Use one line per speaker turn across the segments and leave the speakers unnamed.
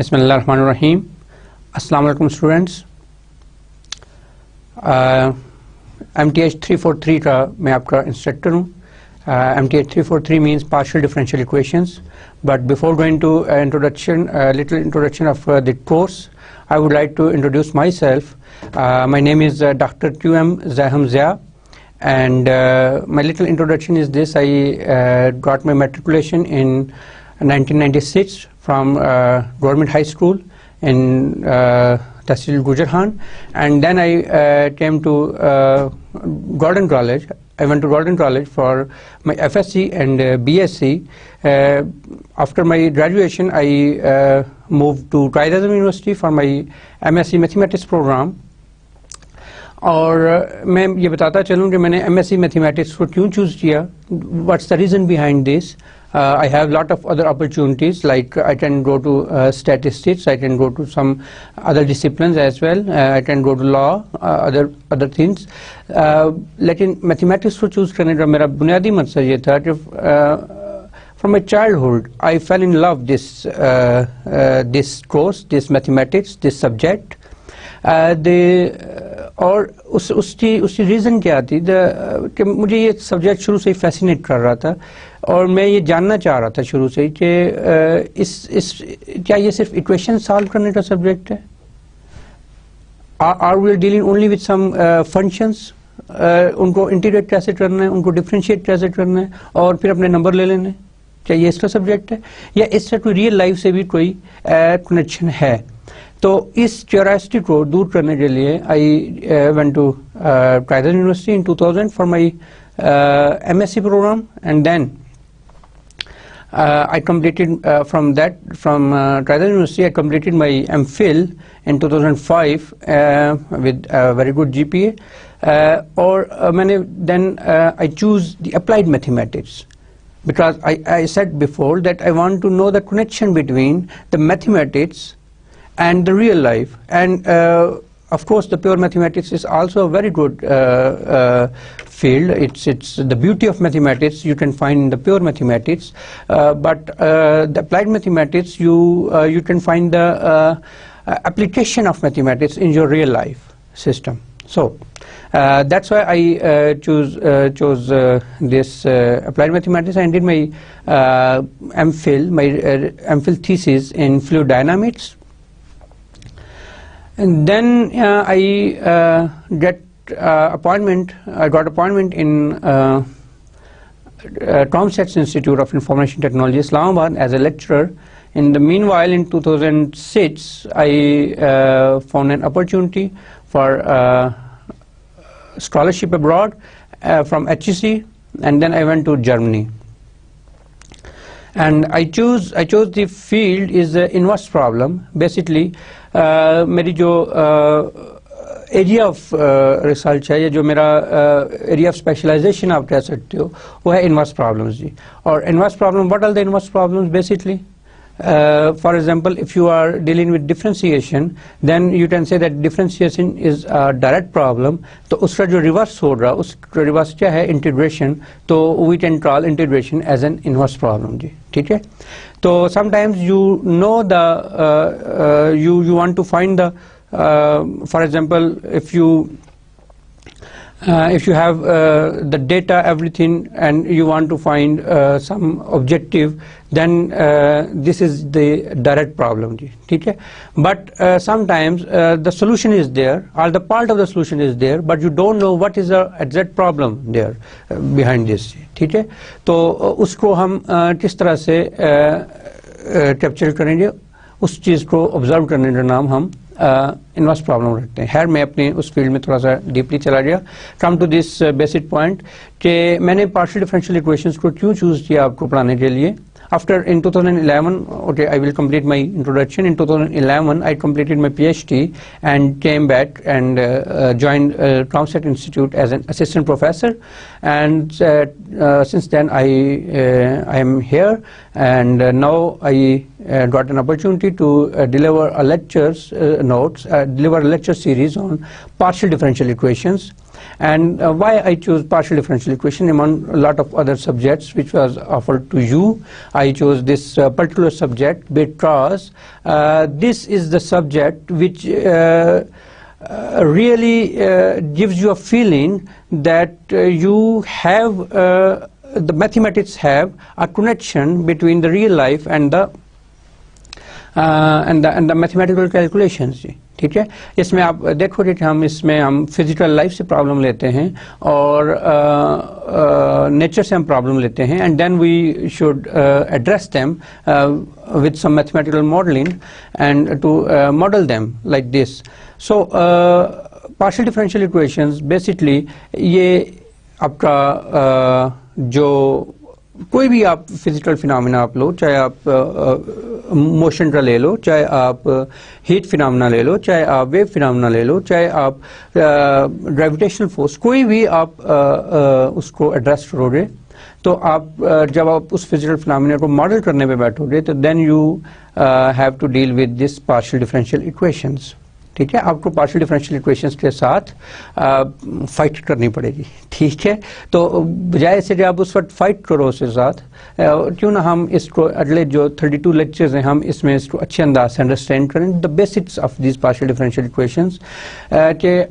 بسم اللہ الرحمن الرحیم. السلام علیکم اسٹوڈینٹس. MTH 343 کا میں آپ کا انسٹرکٹر ہوں. MTH 343 means partial differential equations. But before going to little introduction of the course, I would like to introduce myself. My name is Dr. QM Zaham Zia, and my little introduction is this. I got my matriculation in 1996 from Government High School in Tehsil Gujarhan, and then I came to Gordon College. I went to Gordon College for my FSc and BSc. After my graduation, I moved to Quaid-e-Azam University for my MSc Mathematics program. اور میں یہ بتاتا چلوں کہ میں نے M S C mathematics کو کیوں چوز کیا. What's the reason behind this. I have lot of other opportunities, like I can go to statistics, I can go to some other disciplines as well, I can go to law, other things. لیکن mathematics کو choose کرنے کا میرا بنیادی مقصد یہ تھا کہ from my childhood I fell in love this course, this mathematics, this subject. اور اس کی ریزن کیا تھی کہ مجھے یہ سبجیکٹ شروع سے ہی فیسینیٹ کر رہا تھا، اور میں یہ جاننا چاہ رہا تھا شروع سے ہی کہ کیا یہ صرف ایکویشن سالو کرنے کا سبجیکٹ ہے. Are we dealing only with some functions. ان کو انٹیگریٹ کیسے کرنا ہے، ان کو ڈفرینشیٹ کیسے کرنا ہے، اور پھر اپنے نمبر لے لینے. کیا یہ اس کا سبجیکٹ ہے، یا اس سے کوئی ریئل لائف سے بھی کوئی کنیکشن ہے؟ تو اس کیوریاسٹی کو دور کرنے کے لیے I went to Quaid-e-Azam University in 2000 for my MSc program, and then I completed from Quaid-e-Azam University I completed my MPhil in 2005 with a very good GPA. Or then I choose the applied mathematics, because I said before that I want to know the connection between the mathematics and the real life, and of course the pure mathematics is also a very good field. It's the beauty of mathematics you can find in the pure mathematics, but the applied mathematics you can find the application of mathematics in your real life system. So that's why I chose this applied mathematics, and did my MPhil thesis in fluid dynamics. And then I got appointment in Tom Sachs Institute of Information Technology, Islamabad, as a lecturer. In the meanwhile, in 2006, I found an opportunity for scholarship abroad from HEC, and then I went to Germany. And I chose the field is the inverse problem. Basically میری جو area of research ہے، یا جو میرا area of specialisation آپ کہہ سکتے ہو، وہ ہے انورس پرابلمز جی. اور inverse problem, what are the inverse problems? Basically for example if you are dealing with differentiation, then you can say that differentiation is a direct problem. تو اس کا جو ریورس ہو رہا، اس کا ریورس کیا ہے؟ انٹیگریشن. تو we can call integration as an inverse problem جی. ٹھیک ہے. تو sometimes you know you want to find the for example if you have the data, everything, and you want to find some objective, then this is the direct problem ji. ٹھیک ہے. But sometimes the solution is there, or the part of the solution is there, but you don't know what is the exact problem there behind this. ٹھیک ہے. تو اس کو ہم کس طرح سے کیپچر کریں گے؟ اس چیز کو آبزرو کرنے کا نام ہم انورس پرابلم رکھتے ہیں. خیر میں اپنے اس فیلڈ میں تھوڑا سا ڈیپلی چلا گیا. Come to this basic point کہ میں نے پارشل ڈفرینشیل ایکویشنز کو کیوں چوز کیا آپ کو پڑھانے کے لیے. In 2011, okay, I will complete my introduction. In 2011, I completed my PhD and came back and joined Tom Sachs Institute as an assistant professor. And since then, I am here, and now I got an opportunity to deliver a lecture series on partial differential equations. And why I chose partial differential equation among a lot of other subjects which was offered to you. I chose this particular subject because this is the subject which really gives you a feeling that you have the mathematics have a connection between the real life and the mathematical calculations. ٹھیک ہے. اس میں آپ دیکھو کہ ہم physical life سے problem لیتے ہیں اور نیچر سے ہم پرابلم لیتے ہیں, and then we should address them with some mathematical modeling and to model them like this. So partial differential equations basically یہ آپ کا جو کوئی بھی آپ فزیکل فینامنا آپ لو, چاہے آپ موشن کا لے لو, چاہے آپ ہیٹ فینامنا لے لو, چاہے آپ ویو فینامنا لے لو, چاہے آپ گریویٹیشنل فورس, کوئی بھی آپ اس کو ایڈریس کرو گے تو آپ جب آپ اس فزیکل فینامنا کو ماڈل کرنے پہ بیٹھو گے تو then you have to deal with this partial differential equations. ٹھیک ہے, آپ کو پارشل ڈفرینشیل ایکویشنز کے ساتھ فائٹ کرنی پڑے گی. ٹھیک ہے, تو بجائے سے کہ آپ اس وقت فائٹ کرو اس کے ساتھ, کیوں نہ ہم اس کو اگلے جو 32 لیکچرز ہیں ہم اس میں اس کو اچھے انداز سے انڈرسٹینڈ کریں the basics of these partial differential equations, کہ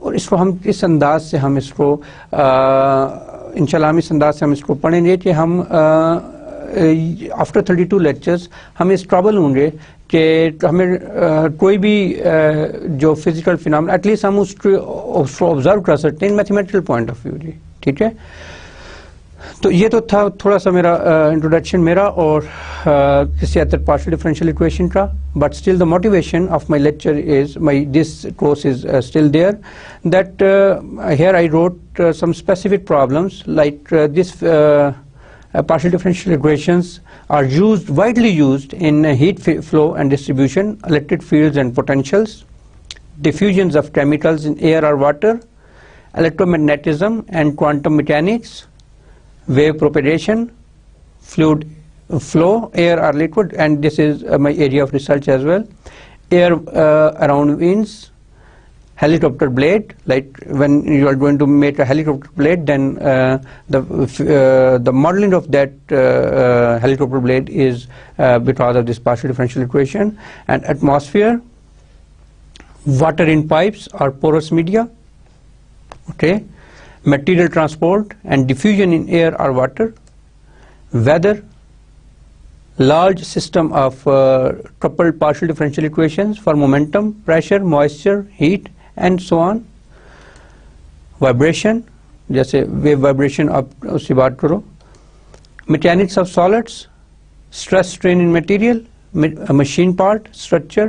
اس کو ہم کس انداز سے ہم اس کو انشاءاللہ ہم اس انداز سے ہم اس کو پڑھیں گے کہ ہم آفٹر 32 لیکچرز ہم اس قابل ہوں گے کہ ہمیں کوئی بھی جو فزیکل فینامنا ایٹ لیسٹ ہم اس کو آبزرو کر سکتے ہیں میتھمیٹیکل پوائنٹ آف ویو. جی ٹھیک ہے, تو یہ تو تھا تھوڑا سا میرا انٹروڈکشن میرا اور کسی حد تک پارشل ڈفرینشیل ایکویشن کا, but still the motivation of my lecture is my this course is still there that here I wrote some specific problems like this partial differential equations are widely used in heat flow and distribution, electric fields and potentials, diffusions of chemicals in air or water, electromagnetism and quantum mechanics, wave propagation, fluid flow, air or liquid, and this is my area of research as well, air around winds, helicopter blade, like when you are going to make a helicopter blade, then the modeling of that helicopter blade is because of this partial differential equation. And atmosphere, water in pipes or porous media, okay, material transport and diffusion in air or water, weather, large system of coupled partial differential equations for momentum, pressure, moisture, heat and so on, vibration, جیسے wave vibration آپ اس سے بات کرو, mechanics of solids, stress strain in material, machine part, structure,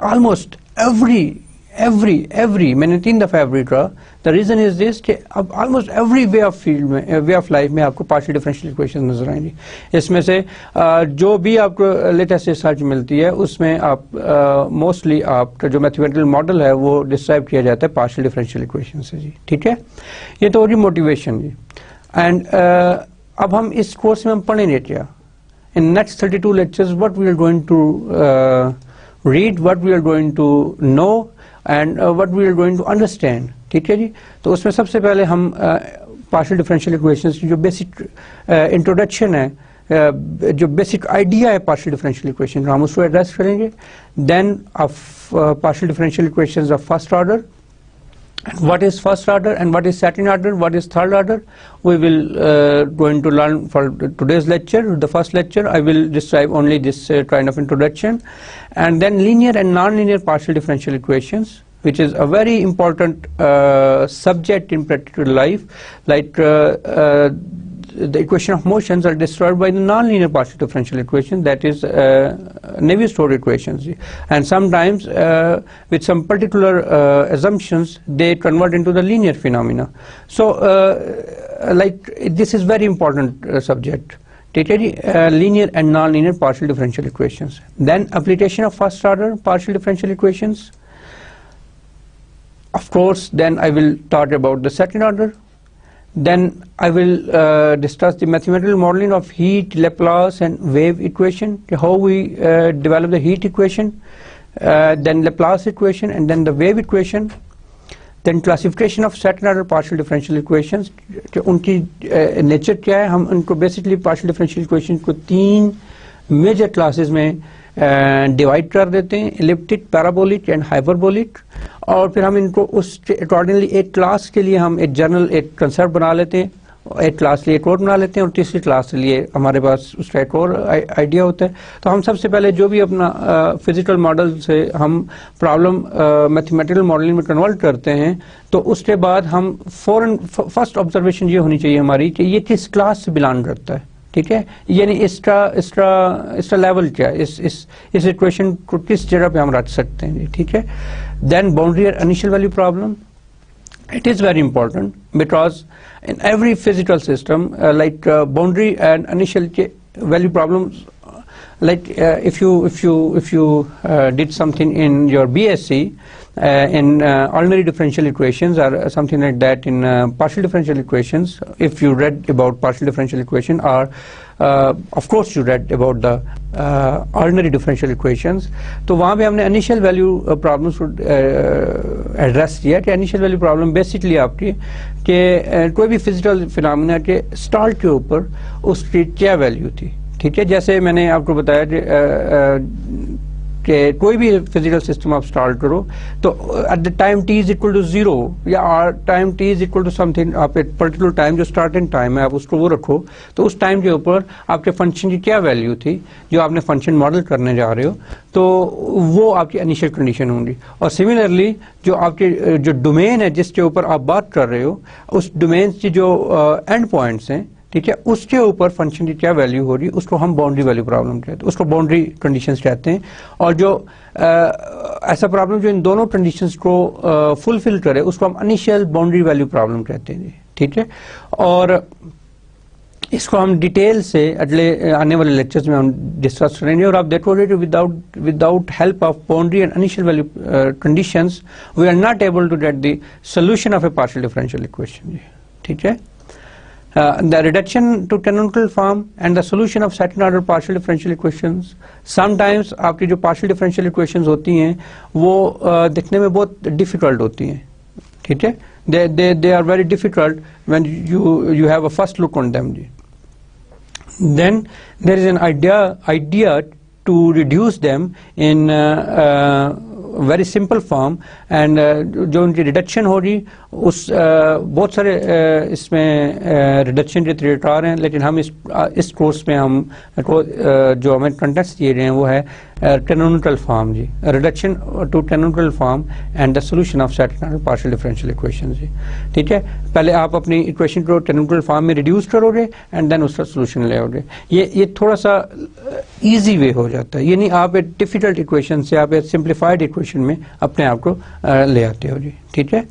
almost every میں نے 3 دفعہ every کہا. The reason is دس کہ اب almost every way of field میں وے آف لائف میں آپ کو پارشل ڈفرینشیل ایکویشن نظر آئیں گی. اس میں سے جو بھی آپ کو لیٹسٹ ریسرچ ملتی ہے اس میں آپ موسٹلی آپ کا جو میتھمیٹیکل ماڈل ہے وہ ڈسکرائب کیا جاتا ہے پارشل ڈفرینشیل ایکویشن سے. جی ٹھیک ہے, یہ تو ہوگی موٹیویشن. جی اینڈ اب ہم اس کورس میں ہم پڑھیں گے کیا in next 32 lectures, what we are going to read, what we are going to know and what we are going to understand. ٹھیک ہے جی, تو اس میں سب سے پہلے ہم پارشل ڈفرینشیل ایکویشنز کی جو بیسک انٹروڈکشن ہے, جو بیسک آئیڈیا ہے پارشل ڈفرینشیل ایکویشن کا, ہم اس کو ایڈریس کریں گے. Then of partial differential equations of first order, what is first order and what is second order, what is third order, we will going to learn for today's lecture. The first lecture I will describe only this kind of introduction, and then linear and non-linear partial differential equations, which is a very important subject in practical life. Like the equation of motions are described by the non-linear partial differential equation, that is Navier-Stokes equations, and sometimes with some particular assumptions they convert into the linear phenomena. So like this is very important subject. Linear and non-linear partial differential equations. Then application of first order partial differential equations. Of course, then I will talk about the second order. Then I will discuss the mathematical modeling of heat, Laplace and wave equation, how we develop the heat equation, then Laplace equation and then the wave equation. Then classification of second order partial differential equations کہ ان کی nature کیا ہے. ہم ان کو basically partial differential equation کو 3 major classes میں divide کر دیتے ہیں, ایلپٹک, پیرابولک اینڈ ہائپربولک, اور پھر ہم ان کو اس اکارڈنگلی ایک کلاس کے لیے ہم ایک جنرل ایک کنسیپٹ بنا لیتے ہیں, ایک کلاس کے لیے ایک اور بنا لیتے ہیں, اور تیسری کلاس کے لیے ہمارے پاس اس کا ایک اور آئیڈیا ہوتا ہے. تو ہم سب سے پہلے جو بھی اپنا فزیکل ماڈل سے ہم پرابلم میتھمیٹیکل ماڈلنگ میں کنورٹ کرتے ہیں, تو اس کے بعد ہم فوراً فرسٹ آبزرویشن یہ ہونی چاہیے ہماری کہ یہ کس کلاس سے بلانگ کرتا ہے. ٹھیک ہے, یعنی اس کا لیول کیا ہے, اس ایکویشن کو کس جگہ پہ ہم رکھ سکتے ہیں. ٹھیک ہے. دین باؤنڈری اور initial value problem. It is very important because in every physical system, like boundary and initial value problems, like if you did something in your BSc in ordinary differential equations or something like that in partial differential equations, if you read about partial differential equation, or of course you read about the ordinary differential equations, تو وہاں پہ ہم نے initial value problems کو address کیا کہ initial value problem basically آپ کی کہ کوئی بھی فزیکل فینامنا کے اسٹارٹ کے اوپر اس کی کیا ویلیو تھی. ٹھیک ہے, جیسے میں نے آپ کو بتایا کہ کوئی بھی فزیکل سسٹم آپ اسٹارٹ کرو تو at the time t is equal to 0 یا time t is equal to something, آپ ایک پرٹیکولر ٹائم جو اسٹارٹنگ ٹائم ہے آپ اس کو وہ رکھو, تو اس ٹائم کے اوپر آپ کے فنکشن کی کیا ویلیو تھی جو آپ نے فنکشن ماڈل کرنے جا رہے ہو, تو وہ آپ کی انیشیل کنڈیشن ہوں گی. اور سملرلی جو آپ کے جو ڈومین ہے جس کے اوپر آپ بات کر رہے ہو, اس ڈومین کی جو اینڈ پوائنٹس ہیں, ٹھیک ہے, اس کے اوپر فنکشن کی کیا ویلیو ہو رہی ہے, اس کو ہم باؤنڈری ویلیو پرابلم کہتے ہیں, اس کو باؤنڈری کنڈیشنز کہتے ہیں. اور جو ایسا پرابلم جو ان دونوں کنڈیشنز کو فلفل کرے اس کو ہم انیشیل باؤنڈری ویلیو پرابلم کہتے ہیں. ٹھیک ہے, اور اس کو ہم ڈیٹیل سے اگلے آنے والے لیکچرز میں ہم ڈسکس کریں گے. اور آپ دیکھو گے کہ without help of boundary and initial value conditions we are not able to get the solution of a partial differential equation. ٹھیک ہے. The reduction to canonical form and the solution of second order partial differential equations. Sometimes آپ کی جو partial differential equations ہوتی ہیں وہ دیکھنے میں بہت difficult ہوتی ہیں. ٹھیک ہے, they are very difficult when you have a first look on them. Then there is an idea to reduce them in very simple form, and جو ان کی ریڈکشن ہو رہی اس بہت سارے اس میں ریڈکشن کے طریقہ کار ہیں, لیکن ہم اس کورس میں ہم جو ہمیں کنٹیکسٹ دیے گئے ہیں وہ ہے canonical فارم. جی, reduction to canonical form and the solution of second partial differential equation. جی, ٹھیک ہے, پہلے آپ اپنی ایکویشن کو canonical فارم میں ریڈیوس کرو گے اینڈ دین اس کا سولوشن لے آؤ گے. یہ تھوڑا سا ایزی وے ہو جاتا ہے, یعنی آپ ایک ڈیفیکلٹ ایکویشن سے آپ ایک سمپلیفائڈ ایکویشن میں اپنے آپ کو لے آتے ہو. جی, ٹھیک ہے.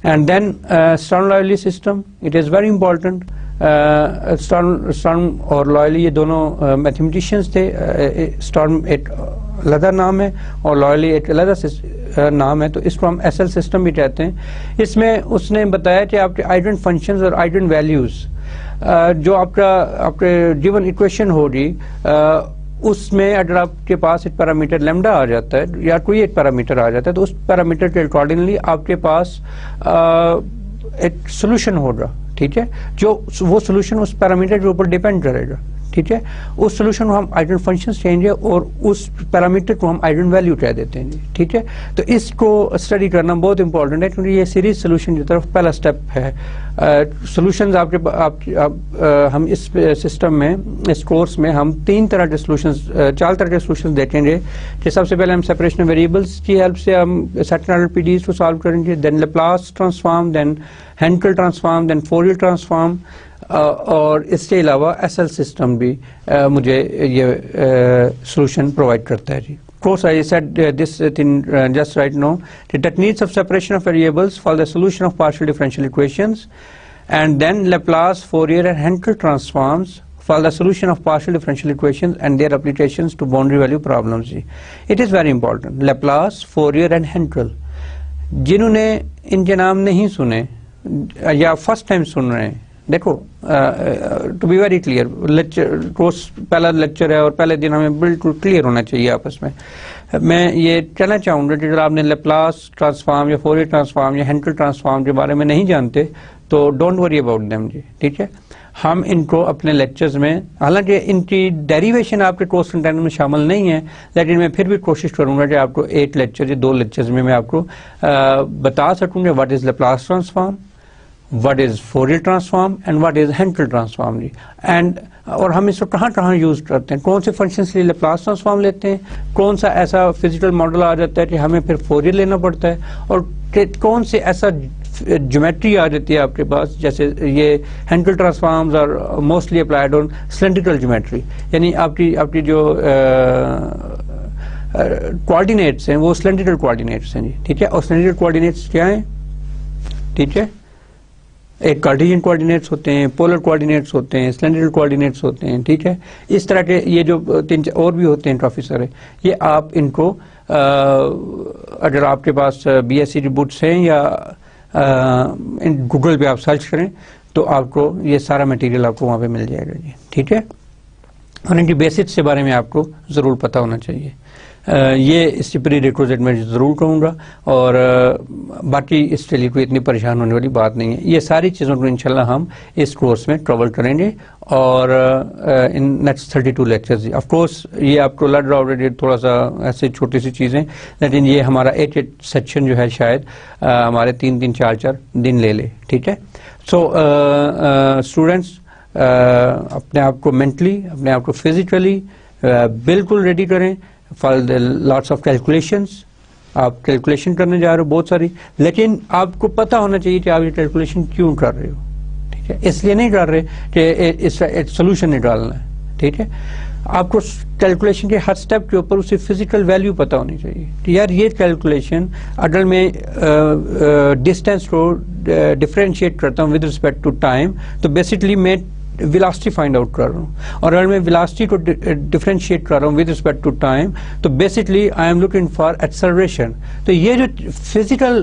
And then Sturm Liouville system, it is very important. Sturm اور لائولی یہ دونوں میتھمیٹیشینس تھے. اسٹرن ایک علیحدہ نام ہے اور لائولی ایک علیحدہ نام ہے, تو اس کو ہم ایس ایل سسٹم بھی کہتے ہیں. اس میں اس نے بتایا کہ آپ کے آئیڈن فنکشنز اور آئیڈن ویلیوز جو آپ کے گیون ایکویشن ہوگی اس میں اگر آپ کے پاس ایک پیرامیٹر لیمڈا آ جاتا ہے یا کوئی ایک پیرامیٹر آ جاتا ہے تو اس پیرامیٹر کے اکارڈنگلی آپ کے پاس ایک سولوشن ہوگا. ٹھیک ہے, جو وہ سولوشن اس پیرامیٹر کے اوپر ڈیپینڈ کرے گا. ٹھیک ہے, اس سولوشن کو ہم آئیڈن فنکشنز کہیں گے اور اس پیرامیٹر کو ہم آئیڈن ویلیو کہہ دیتے ہیں. ٹھیک ہے, تو اس کو اسٹڈی کرنا بہت امپورٹنٹ ہے کیونکہ یہ سیریز سولوشن کی طرف پہلا اسٹیپ ہے. سولوشنز ہم اس سسٹم میں اس کورس میں ہم 4 طرح کے سولوشنز دیکھیں گے کہ سب سے پہلے ہم سیپریشن ویریبلس کی ہیلپ سے ہم سیکنڈ آرڈر پی ڈیز کو سالو کریں گے, دین لیپلاس ٹرانسفارم, دین ہینکل ٹرانسفارم, دین فورئر ٹرانسفارم, اور اس کے علاوہ ایس ایل سسٹم بھی مجھے یہ سولوشن پرووائڈ کرتا ہے. جی, of course I said this thing just right now. The techniques of separation of variables for the solution of partial differential equations, and then Laplace, Fourier and Hankel transforms for the solution of partial differential equations and their applications to boundary value problems. It is very important. Laplace, Fourier and Hankel. جنہوں نے ان کے نام نہیں سنے یا first time سن رہے ہیں دیکھو to be very clear, lecture course پہلا لیکچر ہے اور پہلے دن ہمیں بالکل کلیئر ہونا چاہیے آپس میں. میں یہ کہنا چاہوں گا کہ اگر آپ نے لیپلاس ٹرانسفارم یا فوریر ٹرانسفارم یا ہینکل ٹرانسفارم کے بارے میں نہیں جانتے تو ڈونٹ وری اباؤٹ دیم جی، ٹھیک ہے. ہم ان کو اپنے لیکچرز میں، حالانکہ ان کی ڈیریویشن آپ کے کورس کنٹینٹ میں شامل نہیں ہے، لیکن میں پھر بھی کوشش کروں گا کہ آپ کو 8 لیکچر یا 2 لیکچرز میں آپ کو بتا سکوں گا what is Laplace transform, what is Fourier transform and what is Hankel transform جی. اینڈ اور ہم اس کو کہاں کہاں یوز کرتے ہیں، کون سے فنکشنس کے لیے لیپلاس ٹرانسفارم لیتے ہیں، کون سا ایسا فزیکل ماڈل آ جاتا ہے کہ ہمیں پھر فوریر لینا پڑتا ہے، اور کون سے ایسا جیومیٹری آ جاتی ہے آپ کے پاس، جیسے یہ Hankel transforms are mostly applied on cylindrical geometry, یعنی آپ کی جو کوآرڈینیٹس ہیں وہ سلینڈریکل کوآرڈینیٹس ہیں جی، ٹھیک ہے. اور سلینڈریکل کوآرڈینیٹس کیا ہیں، ٹھیک ہے، ایک کارٹیزین کوآرڈینیٹس ہوتے ہیں، پولر کوآرڈینیٹس ہوتے ہیں، سلینڈریکل کوآرڈینیٹس ہوتے ہیں، ٹھیک ہے. اس طرح کے یہ جو 3 اور بھی ہوتے ہیں پروفیسر، یہ آپ ان کو اگر آپ کے پاس بی ایس سی کی بکس ہیں یا گوگل پہ آپ سرچ کریں تو آپ کو یہ سارا مٹیریل آپ کو وہاں پہ مل جائے گا جی، ٹھیک ہے. اور ان کی بیسکس کے بارے میں آپ کو ضرور پتہ ہونا چاہیے. یہ اس کی پری ریکوزٹ میں ضرور کہوں گا، اور باقی اس کے لیے کوئی اتنی پریشان ہونے والی بات نہیں ہے. یہ ساری چیزوں کو انشاءاللہ ہم اس کورس میں کور کریں گے، اور in next 32 lectures. Of course یہ آپ کو لگ رہا آلریڈی تھوڑا سا ایسے چھوٹی سی چیزیں، لیکن یہ ہمارا 8 سیکشن جو ہے شاید ہمارے 3 4 دن لے لے، ٹھیک ہے. سو اسٹوڈینٹس اپنے آپ کو مینٹلی، اپنے آپ کو فزیکلی بالکل ریڈی کریں فار لاٹس آف کیلکولیشنس. آپ کیلکولیشن کرنے جا رہے ہو بہت ساری، لیکن آپ کو پتہ ہونا چاہیے کہ آپ یہ کیلکولیشن کیوں کر رہے ہو، ٹھیک ہے. اس لیے نہیں کر رہے کہ اس کا ایک سولوشن نکالنا ہے، ٹھیک ہے. آپ کو کیلکولیشن کے ہر سٹیپ کے اوپر اسے فزیکل ویلیو پتہ ہونی چاہیے کہ یار یہ کیلکولیشن اگر میں ڈسٹینس کو ڈفرینشیٹ کرتا ہوں ود رسپیکٹ ٹو ٹائم تو بیسکلی میں ویلاسٹی فائنڈ آؤٹ کر رہا ہوں، اور اگر میں ویلاسٹی کو ڈفرینشیٹ کر رہا ہوں ود رسپیکٹ ٹو ٹائم تو basically I am looking for acceleration. تو یہ جو فزیکل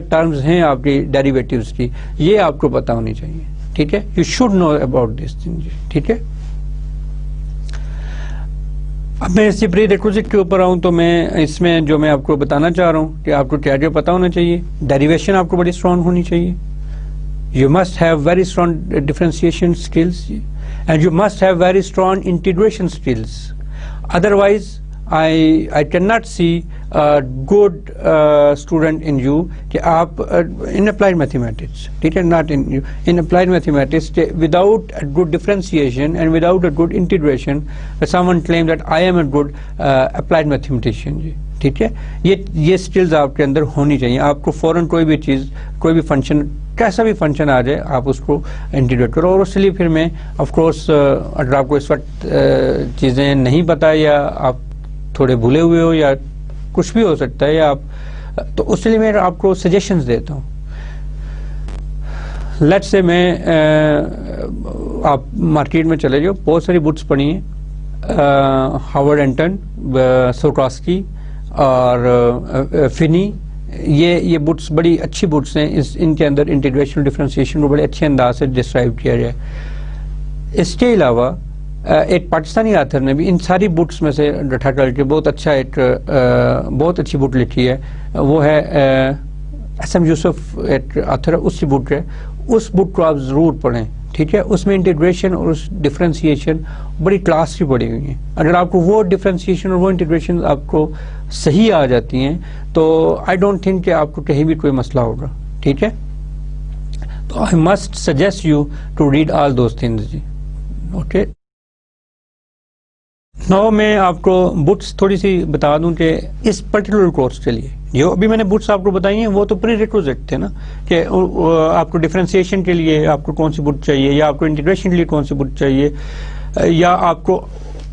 ٹرمز ہیں آپ کی ڈیریویٹیوز کی، یہ آپ کو پتہ ہونی چاہیے، ٹھیک ہے. You should know about this thing, ٹھیک ہے. اب میں اس کی پری ریکوزٹ کے اوپر آؤں تو میں اس میں جو میں آپ کو بتانا چاہ رہا ہوں کہ آپ کو کیا کیا پتہ ہونا چاہیے. ڈیریویشن آپ کو بڑی اسٹرانگ ہونی چاہیے. You must have very strong differentiation skills, and you must have very strong integration skills. Otherwise, I cannot see a good student in you کہ آپ in applied mathematics, ٹھیک ہے, not in you, in applied mathematics, without a good differentiation and without a good integration, someone claim that I am a good applied mathematician جی, ٹھیک ہے. یہ skills آپ کے اندر ہونی چاہیے. آپ کو فوراً کوئی بھی چیز، کوئی بھی فنکشن، کیسا بھی فنکشن آ جائے آپ اس کو انٹیگریٹ کرو. اور اس لیے پھر میں آف کورس اگر آپ کو اس وقت چیزیں نہیں پتہ یا آپ تھوڑے بھولے ہوئے ہو یا کچھ بھی ہو سکتا ہے، یا آپ تو اس لیے میں آپ کو سجیشنز دیتا ہوں. لیٹس سے میں آپ مارکیٹ میں چلے جاؤ، بہت ساری بکس پڑھی ہیں، ہاورڈ اینٹن، سوکراسکی اور فنی. یہ بکس بڑی اچھی بکس ہیں. ان کے اندر انٹیگریشن ڈفرینسیشن کو بڑے اچھے انداز سے ڈسکرائب کیا جائے. اس کے علاوہ ایک پاکستانی آتھر نے بھی ان ساری بکس میں سے ڈٹھا کر کے بہت اچھی بک لکھی ہے. وہ ہے ایس ایم یوسف، ایک آتھر ہے، اس کی بک ہے. اس بک کو آپ ضرور پڑھیں، ٹھیک ہے. اس میں انٹیگریشن اور اس ڈفرینسیشن بڑی کلاس کی پڑی ہوئی ہیں. اگر آپ کو وہ ڈفرینسیشن اور وہ انٹیگریشن آپ کو صحیح آ جاتی ہیں تو آئی ڈونٹ تھنک کہ آپ کو کہیں بھی کوئی مسئلہ ہوگا، ٹھیک ہے. تو I must suggest you to read all those things جی، اوکے. نو میں آپ کو بکس تھوڑی سی بتا دوں کہ اس پرٹیکولر کورس کے لیے جو ابھی میں نے بکس آپ کو بتائی ہیں وہ تو پری ریکوزٹ تھے نا، کہ آپ کو ڈفرینسیشن کے لیے آپ کو کون سی بک چاہیے، یا آپ کو انٹیگریشن کے لیے کون سی بک چاہیے، یا آپ کو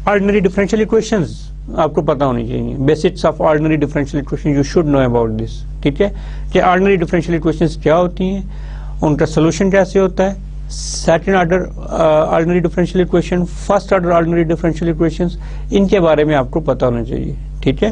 آرڈنری ڈفرینشیل ایکویشنز آپ کو پتہ ہونی چاہیے. Basics of ordinary differential equation you should know about this, ٹھیک ہے. کہ آرڈنری ڈفرینشیل ایکویشنز کیا ہوتی ہیں، ان کا سولوشن کیسے ہوتا ہے، second order ordinary differential equation, first order ordinary differential equations, ان کے بارے میں آپ کو پتہ ہونا چاہیے، ٹھیک ہے.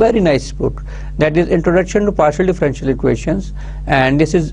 very nice book that is Introduction to Partial Differential Equations, and this is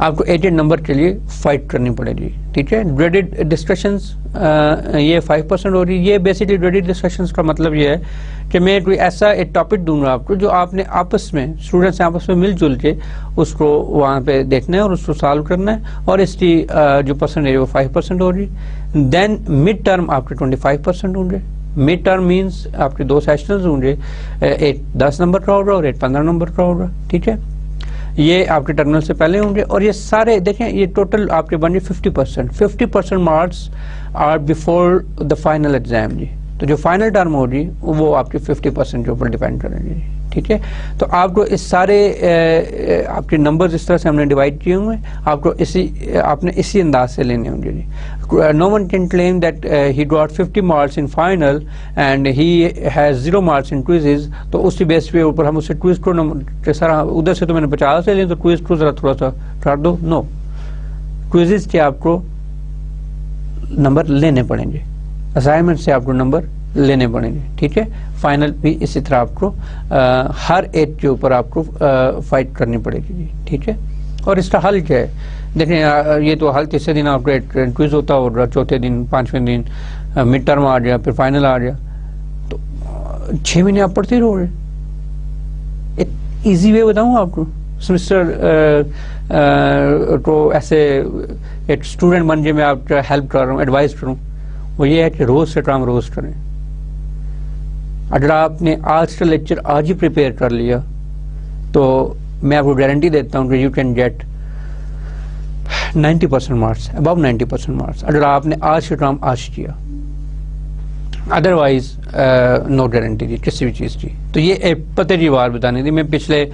آپ کو 88 نمبر کے لیے فائٹ کرنی پڑے گی. ٹھیک ہے. ڈریڈڈ ڈسکشنز یہ 5% ہو رہی. یہ بیسکلی ڈریڈڈ ڈسکشنز کا مطلب یہ ہے کہ میں کوئی ایسا ایک ٹاپک دوں گا آپ کو جو آپ نے آپس میں اسٹوڈنٹس آپس میں مل جل کے اس کو وہاں پہ دیکھنا ہے اور اس کو سالو کرنا ہے, اور اس کی جو پرسنٹیج ہے وہ 5% ہو رہی. دین مڈ ٹرم آپ کے 25% ہوں گے. مڈ ٹرم مینس آپ کے 2 سیشنز ہوں گے, ایک 10 نمبر کا ہوگا اور ایک 15 نمبر کا ہوگا. ٹھیک ہے. یہ آپ کے ٹرمینل سے پہلے ہوں گے, اور یہ سارے دیکھیں یہ ٹوٹل آپ کے بن گئے 50% marks are before the final exam جی. تو جو فائنل ٹرم ہوگی وہ آپ کے 50% کے اوپر ڈیپینڈ کریں گے. ٹھیک ہے. تو آپ کو اس سارے آپ کے نمبرز اس طرح سے ہم نے ڈیوائڈ کیے ہوئے ہیں, آپ نے اسی انداز سے لینے ہوں گے جی. No one can claim that he got 50 marks in final and he has 0 marks in quizzes. تو اسی بیس پہ اوپر ہم اسے کوئز کو سر ادھر سے تو میں نے 50 سے لیں تو کوئز کو ذرا تھوڑا سا چھاڑ دو. نو, کوئزز کے آپ کو نمبر لینے پڑیں گے, اسائنمنٹ سے آپ کو نمبر لینے پڑیں گے. ٹھیک ہے. فائنل بھی اسی طرح آپ کو ہر ایک کے اوپر آپ کو فائٹ کرنی پڑے گی. ٹھیک ہے. اور اس کا حل کیا ہے؟ دیکھیں یہ تو حل تیسرے دن آپ کا کوئز ہوتا ہوگا, چوتھے دن 5ویں دن مڈ ٹرم آ گیا, پھر فائنل آ گیا, تو 6 مہینے آپ پڑھتے رہو گے. ایک ایزی وے بتاؤں آپ کو سمسٹر کو ایسے ایک اسٹوڈنٹ بن کے میں آپ کا ہیلپ کر رہا ہوں, ایڈوائز کروں, وہ یہ ہے کہ روز سے کام روز کریں. اگر آپ نے آج کا لیکچر آج ہی پریپیئر کر لیا تو میں آپ کو گارنٹی دیتا ہوں کہ you can get 90% marks, above 90% marks, اگر آپ نے آج کا کام آج کیا. ادروائز نو گارنٹی دی کسی بھی چیز کی. تو یہ ایک پتے کی بات بتانی تھی. میں پچھلے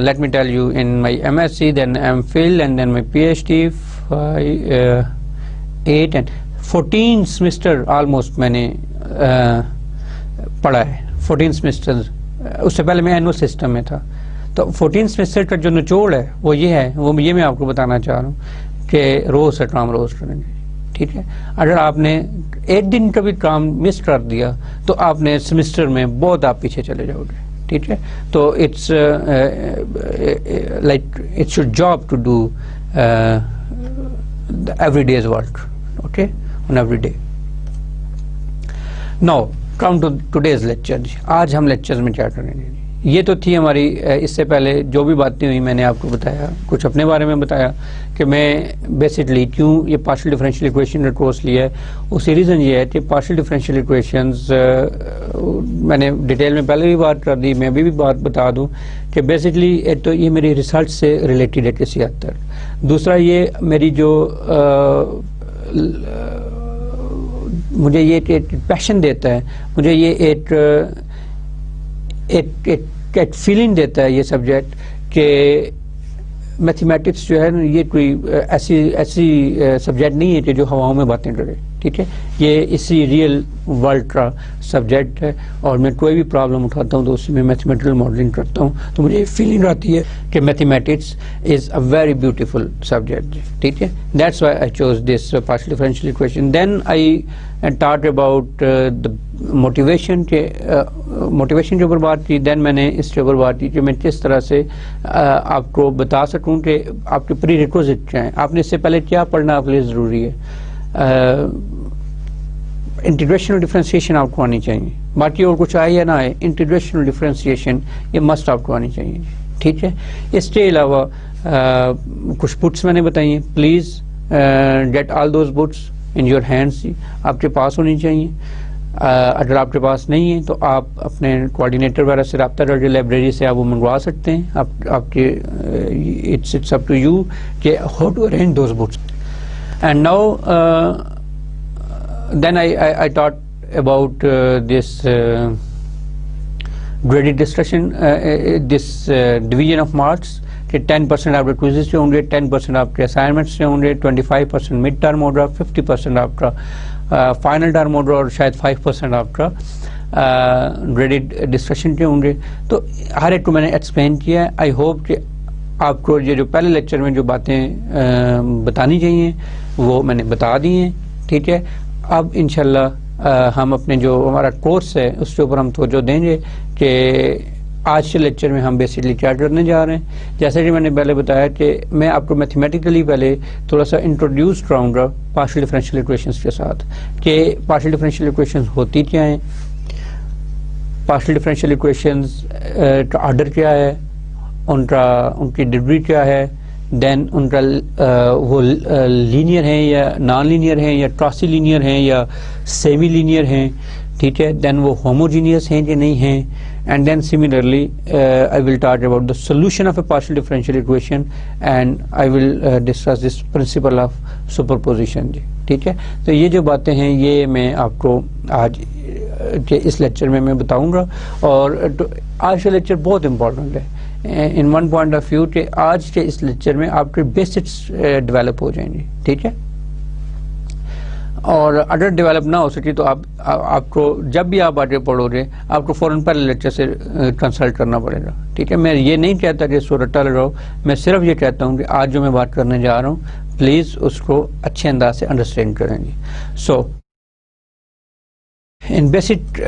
let me tell you in my MSc, then MPhil and then my PhD 8 and 14 semester almost میں نے پڑھا ہے. 14 سیمسٹر, اس سے پہلے میں اینول سسٹم میں تھا. تو 14 سیمسٹر کا جو نچوڑ ہے وہ یہ ہے, وہ یہ میں آپ کو بتانا چاہ رہا ہوں کہ روز سے کام روز کریں گے. ٹھیک ہے. اگر آپ نے ایک دن کا بھی کام مس کر دیا تو آپ نے سیمسٹر میں بہت آپ پیچھے چلے جاؤ گے. ٹھیک ہے. تو it's like it's your job to do every day's work. Okay, on every day. Now come to today's lecture. آج ہم لیکچر میں کیا کریں گے؟ یہ تو تھی ہماری اس سے پہلے جو بھی باتیں ہوئی, میں نے آپ کو بتایا, کچھ اپنے بارے میں بتایا کہ میں بیسکلی کیوں یہ پارشل ڈفرینشیل ایکویشن کا کورس لیا ہے. اسی ریزن یہ ہے کہ پارشل ڈفرینشیل ایکویشنز میں نے ڈیٹیل میں پہلے بھی بات کر دی, میں ابھی بھی بات بتا دوں کہ بیسکلی ایک تو یہ میری ریسرچ سے ریلیٹڈ ہے کسی حد تک. دوسرا یہ میری جو مجھے یہ پیشن دیتا ہے, مجھے یہ ایک فیلنگ دیتا ہے یہ سبجیکٹ کہ میتھمیٹکس جو ہے نا یہ کوئی ایسی سبجیکٹ نہیں ہے کہ جو ہواؤں میں باتیں کرے. ٹھیک ہے. یہ اسی ریئل ورلڈ کا سبجیکٹ ہے, اور میں کوئی بھی پرابلم اٹھاتا ہوں تو اسی میں میتھمیٹیکل ماڈلنگ کرتا ہوں, تو مجھے یہ فیلنگ آتی ہے کہ mathematics is a very beautiful subject. ٹھیک ہے. That's why I choose this partial differential equation. Then I talk about motivation کے اوپر بات کی. دین میں نے اس کے اوپر بات کی کہ میں کس طرح سے آپ کو بتا سکوں کہ آپ کے پری ریکوزٹ کیا ہیں, آپ نے اس سے پہلے کیا پڑھنا آپ کے لیے ضروری ہے. انٹیگریشن اور ڈفرینسیشن آپ کو آنی چاہیے, باقی اور کچھ آئے یا نہ آئے, انٹیگریشن اور ڈفرینسیشن یہ مسٹ آپ کو آنی چاہیے. ٹھیک ہے. اس کے علاوہ کچھ بکس میں نے بتائی ہیں. Please get all those books in your hands. آپ کے پاس ہونی چاہیے. اگر آپ کے پاس نہیں ہے تو آپ اپنے کوآرڈینیٹر وغیرہ سے رابطہ کر کے لائبریری سے آپ وہ منگوا سکتے ہیں. آپ کے اٹس اپ ٹو یو کہ how to arrange those books. And now then I talked about this graded discussion, this division of marks کہ 10% آپ کے کوئزز سے ہوں گے, 10% آپ کے اسائنمنٹس سے ہوں گے, 25% مڈ ٹرم ہوگا, 50% آپ کا فائنل ٹرم ہوگا, اور شاید 5% آپ کا گریڈڈ ڈسکشن کے ہوں گے. تو ہر ایک کو میں نے ایکسپلین کیا ہے. آئی ہوپ کہ آپ کو یہ جو پہلے لیکچر میں جو باتیں بتانی چاہیے وہ میں نے بتا دی ہیں. ٹھیک ہے. اب انشاءاللہ ہم اپنے جو ہمارا کورس ہے اس کے اوپر ہم توجہ دیں گے کہ آج کے لیکچر میں ہم بیسکلی کیا کرنے جا رہے ہیں، جیسا کہ میں نے پہلے بتایا کہ میں آپ کو میتھمیٹیکلی پہلے تھوڑا سا انٹروڈیوس کراؤں گا پارشل ڈفرینشیل ایکویشنز کے ساتھ کہ پارشل ڈفرینشیل ایکویشنز ہوتی کیا ہیں، پارشل ڈفرینشیل ایکویشنز کا آرڈر کیا ہے، ان کی ڈگری کیا ہے، دین ان کا وہ لینئر ہیں یا نان لینئر ہیں یا ٹراسی لینئر ہیں یا سیمی لینئر ہیں، ٹھیک ہے، دین وہ ہوموجینیس ہیں کہ نہیں ہیں، and then similarly I will talk about the solution of a partial differential equation and I will discuss this principle of superposition جی، ٹھیک ہے۔ تو یہ جو باتیں ہیں یہ میں آپ کو آج کے اس لیکچر میں بتاؤں گا، اور آج کا لیکچر بہت امپورٹنٹ ہے in one point of view کہ آج کے اس لیکچر میں آپ کے بیسکس ڈیولپ ہو جائیں گے، ٹھیک ہے، اور اگر ڈیولپ نہ ہو سکی تو آپ کو جب بھی آپ آگے پڑھو گے آپ کو فوراً پہلے لیکچر سے کنسلٹ کرنا پڑے گا، ٹھیک ہے۔ میں یہ نہیں کہتا کہ اس کو رٹا لگاؤ، میں صرف یہ کہتا ہوں کہ آج جو میں بات کرنے جا رہا ہوں پلیز اس کو اچھے انداز سے انڈرسٹینڈ کریں گے۔ سو ان بیسک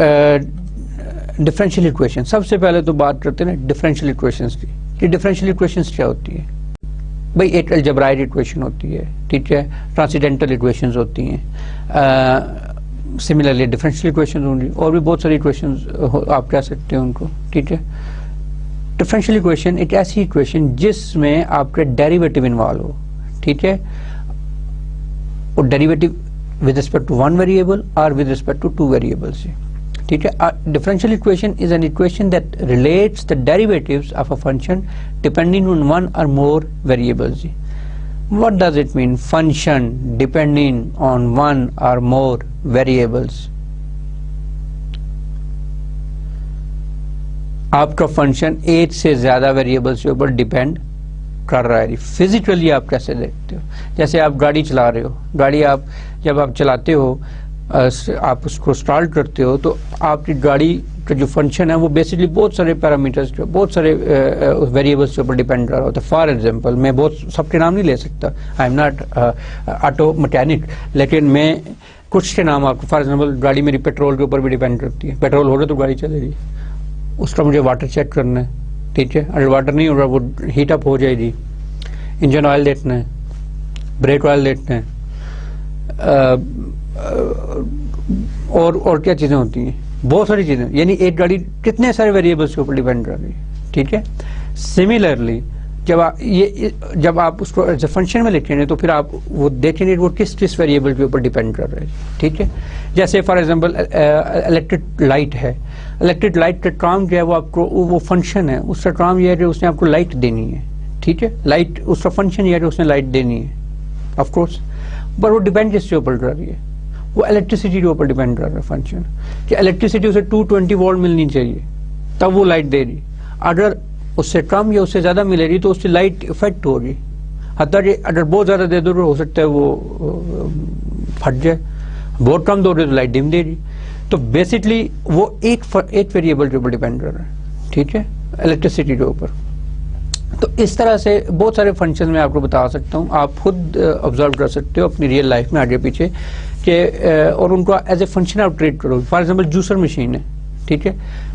ڈفرینشیل ایکویشن، سب سے پہلے تو بات کرتے ہیں ڈفرینشیل ایکویشنز کی کہ ڈفرینشیل ایکویشنز کیا ہوتی ہے۔ بھائی ایک الجبرائک ایکویشن ہوتی ہے، ٹھیک ہے، ٹرانسینڈنٹل ایکویشنز ہوتی ہیں، سملرلی ڈفرینشیل ایکویشنز ہوں گی، اور بھی بہت ساری ایکویشنز آپ کہہ سکتے ہیں ان کو، ٹھیک ہے۔ ڈفرینشیل ایکویشن ایک ایسی ایکویشن جس میں آپ کا ڈیریویٹو انوالو ہو، ٹھیک ہے، اور derivative with respect to one variable or with respect to two variables, ٹھیک ہے۔ Differential equation is an equation that relates the derivatives of a function depending on one or more variables. What does it mean function depending on one or more variables؟ آپ کا function ایک سے زیادہ variables کے اوپر depend کر رہا ہے۔ فزیکلی آپ کیسے دیکھتے ہو؟ جیسے آپ گاڑی چلا رہے ہو، گاڑی آپ جب آپ چلاتے ہو آپ اس کو اسٹارٹ کرتے ہو تو آپ کی گاڑی کا جو فنکشن ہے وہ بیسکلی بہت سارے پیرامیٹرز کے بہت سارے ویریبلس کے اوپر ڈیپینڈ کر رہا ہوتا ہے۔ فار ایگزامپل میں بہت سب کے نام نہیں لے سکتا، I am not auto mechanic, لیکن میں کچھ کے نام آپ کو، فار ایگزامپل گاڑی میری پیٹرول کے اوپر بھی ڈیپینڈ کرتی ہے، پیٹرول ہو رہا تو گاڑی چلے گی، اس کا مجھے واٹر چیک کرنا ہے، ٹھیک ہے، اگر واٹر نہیں ہو رہا وہ ہیٹ اپ ہو جائے گی، انجن آئل دیکھنا ہے، بریک آئل دیکھنا ہے، اور کیا چیزیں ہوتی ہیں، بہت ساری چیزیں، یعنی ایک گاڑی کتنے سارے ویریبلس کے اوپر ڈیپینڈ کر رہی ہے، ٹھیک ہے۔ سملرلی جب آپ اس کو ایز اے فنکشن میں لکھیں گے تو پھر آپ وہ دیکھیں گے وہ کس ویریبل کے اوپر ڈیپینڈ کر رہے ہیں، ٹھیک ہے۔ جیسے فار ایگزامپل الیکٹرک لائٹ ہے، الیکٹرک لائٹ کا کام کیا ہے، وہ آپ کو وہ فنکشن ہے، اس کا کام یہ ہے کہ اس نے آپ کو لائٹ دینی ہے، ٹھیک ہے، لائٹ اس کا فنکشن یہ ہے کہ اس نے لائٹ دینی ہے، آف کورس، پر وہ ڈیپینڈ کس کے اوپر کر رہی ہے، وہ الیکٹریسٹی کے اوپر ڈیپینڈ کر رہا ہے فنکشن، کہ الیکٹریسٹی اسے 220 وولٹ ملنی چاہیے تب وہ لائٹ دے رہی، اگر اس سے کم یا اس سے زیادہ ملے گی تو اس سے لائٹ افیکٹ ہوگی، حتیٰ کہ اگر بہت زیادہ دے دو تو ہو سکتا ہے وہ پھٹ جائے، بہت کم دو تو لائٹ ڈم دے رہی، تو بیسکلی وہ ایک ویریبل کے اوپر ڈیپینڈ کر رہا ہے، ٹھیک ہے، الیکٹریسٹی کے اوپر۔ تو اس طرح سے بہت سارے فنکشن میں آپ کو بتا سکتا ہوں، آپ خود آبزرو کر سکتے ہو اپنی ریئل لائف میں آگے پیچھے کہ اور ان کو ایز اے فنکشن آپ ٹریٹ کرو۔ فار ایگزامپل جوسر مشین ہے، ٹھیک ہے،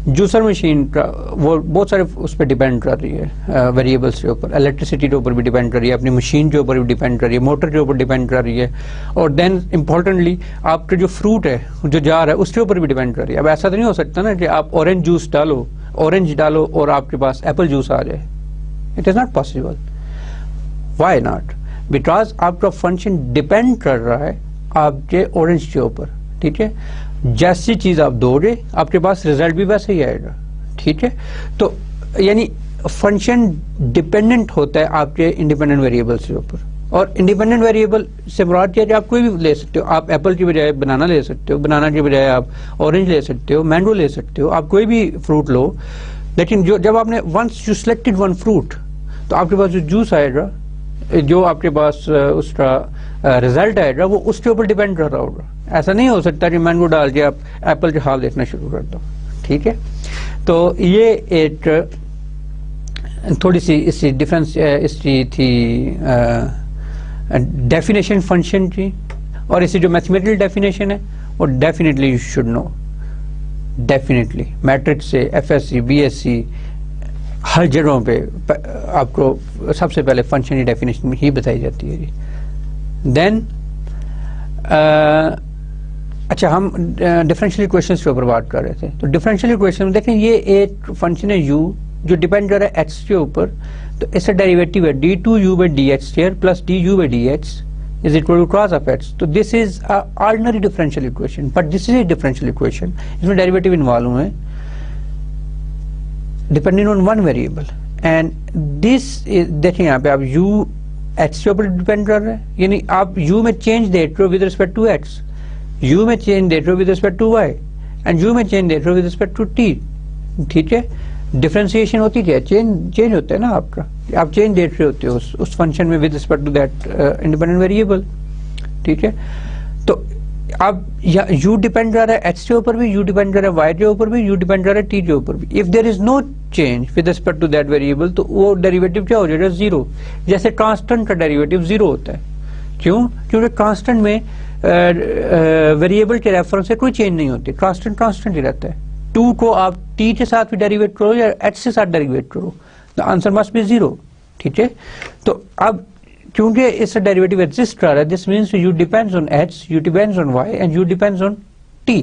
جوسر مشین کا وہ بہت سارے اس پہ ڈیپینڈ کر رہی ہے ویریبلس کے اوپر، الیکٹریسٹی کے اوپر بھی ڈیپینڈ کر رہی ہے، اپنی مشین کے اوپر بھی ڈیپینڈ کر رہی ہے، موٹر کے اوپر ڈیپینڈ کر رہی ہے، اور دین امپورٹنٹلی آپ کا جو فروٹ ہے جو جار ہے اس کے اوپر بھی ڈیپینڈ کر رہی ہے۔ اب ایسا تو نہیں ہو سکتا نا کہ آپ اورنج جوس ڈالو، اورنج ڈالو اور آپ کے پاس ایپل جوس آ جائے، it is not possible. Why not? Because آپ کا فنکشن ڈیپینڈ کر رہا ہے آپ کے اورنج کے اوپر، ٹھیک ہے، جیسی چیز آپ دو گے آپ کے پاس ریزلٹ بھی ویسے ہی آئے گا، ٹھیک ہے۔ تو یعنی فنکشن ڈیپینڈنٹ ہوتا ہے آپ کے انڈیپینڈنٹ ویریبلس کے اوپر، اور انڈیپینڈنٹ ویریبل سے مراد کیا کہ آپ کوئی بھی لے سکتے ہو، آپ ایپل کی بجائے بنانا لے سکتے ہو، بنانا کی بجائے آپ اورنج لے سکتے ہو، مینگو لے سکتے ہو، آپ کوئی بھی فروٹ لو، لیکن جب آپ نے once you selected one fruit تو آپ کے پاس جو جوس آئے گا، جو آپ کے پاس اس کا ریزلٹ آئے گا وہ اس کے اوپر ڈیپینڈ کر رہا ہوگا۔ ایسا نہیں ہو سکتا کہ مینگو ڈال کے آپ ایپل کے حال دیکھنا شروع کر دو، ٹھیک ہے۔ تو یہ ایک تھوڑی سی اس کی ڈفرینس اس کی تھی ڈیفینیشن فنکشن کی، اور اس کی جو میتھمیٹیکل ڈیفینیشن ہے وہ definitely you should know, definitely matric سے F S C, B S C, ہر جگہوں پہ آپ کو سب سے پہلے فنکشن کی ڈیفینیشن میں ہی بتائی جاتی ہے جی. دین اچھا ہم ڈفرینشیل ایکویشنز کے اوپر بات کر رہے تھے. تو ڈفرینشیل ایکویشن میں دیکھیں یہ ایک فنکشن ہے یو جو ڈیپینڈ کر رہا ہے ایکس کے اوپر. تو اس کا ڈیریویٹو ہے d2u/dx² plus du/dx is equal to cos of x. تو this is ordinary differential equation but this is a differential equation. اس میں ڈیریویٹو انوالو ہوئے depending on one variable and this دیکھیں یہاں پہ آپ یو ایکس کے اوپر ڈیپینڈ کر رہے ہیں, یعنی آپ یو میں چینج دیکھ رہے ہو with respect to X, U میں چینج دیکھ رہے ہو with respect to Y and U میں چینج دیکھ رہے ہو ود ریسپیکٹ ٹو ٹی. ٹھیک ہے, ڈفرینسیشن ہوتی کیا ہے, چینج ہوتا ہے نا آپ کا, آپ چینج دیکھ رہے ہوتے ہو اس فنکشن میں with respect to that independent variable. ٹھیک ہے, تو اب یو ڈیپینڈ کر رہا ہے ایکس کے اوپر بھی, یو ڈیپینڈ کر رہا ہے وائی کے اوپر بھی, یو ڈیپینڈ کر رہا ہے ٹی کے اوپر بھی. If there is no change with respect to that variable تو وہ ڈیریویٹو کیا ہو جائے گا, زیرو. جیسے کانسٹنٹ کا ڈیریویٹو زیرو ہوتا ہے. کیوں؟ کیونکہ کانسٹنٹ میں ویریبل کے ریفرنس سے کوئی چینج نہیں ہوتی, کانسٹنٹ ہی رہتا ہے. 2 کو آپ ٹی کے ساتھ بھی ڈیریویٹ کرو یا ایچ کے ساتھ ڈیریویٹ کرو, the answer must be zero. ٹھیک ہے, تو اب کیونکہ اس کا ڈیریویٹو ایگزسٹ کر رہا ہے, this means u depends on h, u depends on y and u depends on t.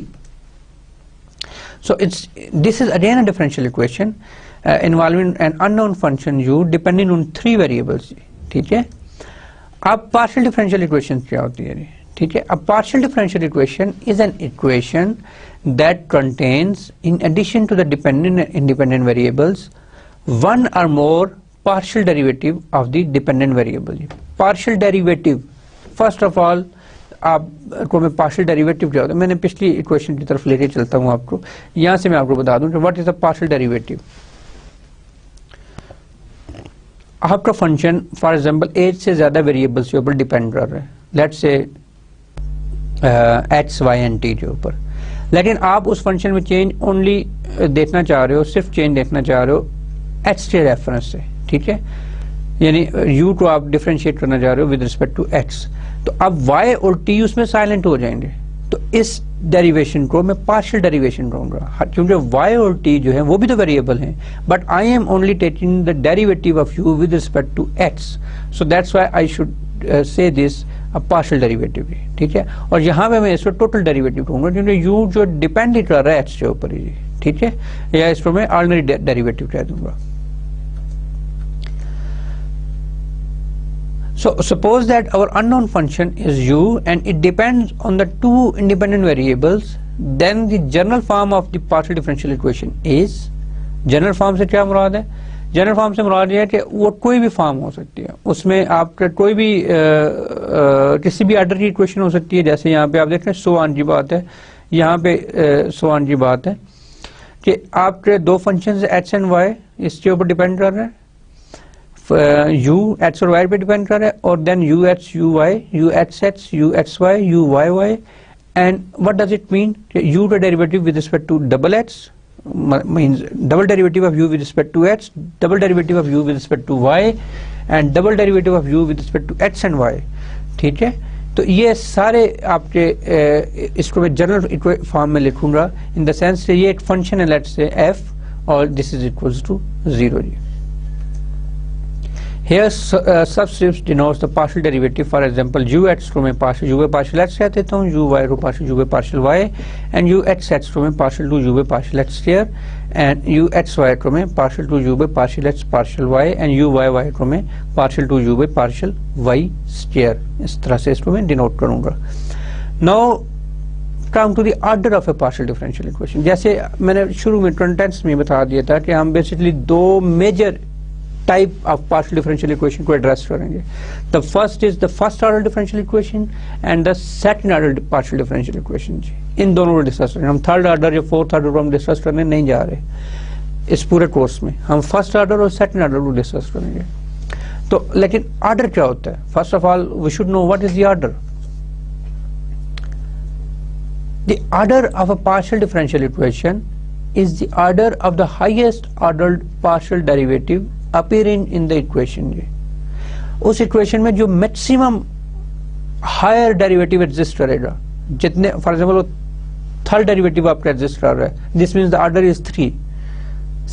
So this is again a differential equation involving an unknown function u depending on 3 variables. ٹھیک ہے, اب partial differential equation کیا ہوتی ہے. ٹھیک ہے, اب partial differential equation is an equation that contains, in addition to the dependent and independent variables, one or more partial derivative of the dependent variable. Partial derivative, first of all آپ کو میں partial derivative کیا ہوتا ہے, میں نے پچھلی equation کی طرف لے کے چلتا ہوں آپ کو, یہاں سے میں آپ کو بتا دوں کہ what is a partial derivative. آپ کا فنکشن فار ایگزامپل ایک سے زیادہ ویریبلس کے اوپر ڈیپینڈ کر رہا ہے, let's say x Y and T کے اوپر, لیکن آپ اس فنکشن میں چینج اونلی دیکھنا چاہ رہے ہو, صرف چینج دیکھنا چاہ رہے ہو ایکس کے ریفرنس سے. ٹھیک ہے, یعنی یو کو آپ ڈیفرینشیٹ کرنا چاہ رہے ہو ود ریسپیکٹ ٹو ایکس. تو اب وائی اور ٹی اس میں سائلنٹ ہو جائیں گے, تو اس ڈیریویشن کو میں پارشل ڈیریویشن کہوں گا, کیونکہ وائی اور ٹی جو ہے وہ بھی تو ویریبل ہیں, but I am only taking the derivative of you with respect to x, so that's why I should say this partial derivative. ٹھیک ہے, اور یہاں پہ میں اس کو ٹوٹل ڈیریویٹو کہوں گا کیونکہ یو جو ڈیپینڈ ہی کر رہا ہے ایکس کے اوپر ہی. ٹھیک ہے, یا اس کو میں آرڈنری ڈیریویٹو کہہ دوں گا. So suppose that our unknown function is u and it depends on the 2 independent variables, then the general form of the partial differential equation is, general form سے کیا مراد ہے, جنرل فارم سے مراد یہ ہے کہ وہ کوئی بھی فارم ہو سکتی ہے, اس میں آپ کا کوئی بھی کسی بھی آرڈر کی ایکویشن ہو سکتی ہے. جیسے یہاں پہ آپ دیکھ رہے ہیں سو آن کی بات ہے, یہاں پہ سو آن کی بات ہے کہ آپ کے 2 فنکشنز ایکس اینڈ وائی اس کے اوپر ڈیپینڈ کر رہے ہیں, یو ایکس اور وائی پہ ڈیپینڈ کر رہا ہے, اور then U X U Y, U X X, U X Y, U Y Y. And what does it mean, U کا derivative with respect to double X means double derivative of u with respect to x, double derivative of u with respect to y, and double derivative of u with respect to x and y. ٹھیک ہے, تو یہ سارے آپ کے اس کو میں general form میں لکھوں گا ان دا سینس کہ یہ ایک فنکشن ہے لیٹس سے f اور this is equals to 0. Here subscript denotes the partial derivative. For example, ux کو میں partial u by partial x کہہ دیتا ہوں, uy کو partial u by partial y, and uxx کو میں partial 2 u by partial x square, and uxy کو میں partial 2 u by partial x partial y, and uyy کو میں partial 2 u by partial y square. اس طرح سے اس کو میں ڈینوٹ کروں گا. Now come to the order of a partial differential equation. جیسے میں نے شروع میں کنٹینٹس میں بتا دیا تھا کہ ہم basically 2 major type of partial differential equation کو address کریں گے. The first is the first order differential equation and the second order partial differential equation. ان دونوں کو ڈسکس کریں گے. ہم تھرڈ آرڈر یا فورتھ آرڈر کو ہم ڈسکس کرنے نہیں جا رہے اس پورے کورس میں, ہم فرسٹ آرڈر اور سیکنڈ آرڈر کو ڈسکس کریں گے. تو لیکن آرڈر کیا ہوتا ہے, first of all we should know what is the order. The order of a partial differential equation is the order of the highest ordered partial derivative appearing in the equation. اس equation میں جو maximum higher derivative exist کرے گا, جتنے for example third derivative آپ کا exist کر رہا ہے, this means the order is 3.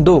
2,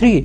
3,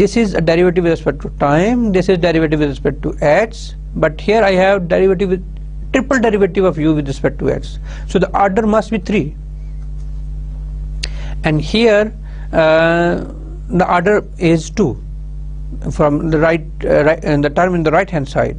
this is a derivative with respect to time, this is derivative with respect to x, but here I have derivative with triple derivative of u with respect to x, so the order must be 3, and here the order is 2 from the the term in the right hand side,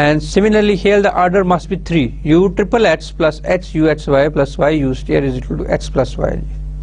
And similarly here the order must be 3, u triple x plus x u x y plus y u square is equal to x plus y,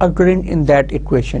occurring in that equation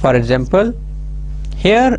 For example, here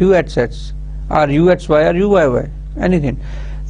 u(x)(x) or u(xy) or u(y)(y) anything।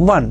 1,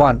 1,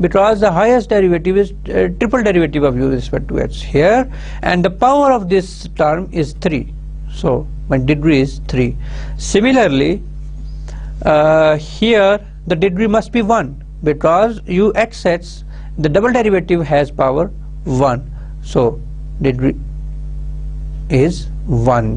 because the highest derivative is triple derivative of u with respect to x here, and the power of this term is 3, so my degree is 3. Similarly, here the degree must be 1 because u(x)(x) the double derivative has power 1, so degree is 1,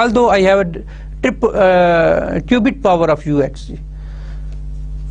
Although I have a cubic power of ux,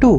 2,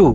2,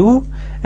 2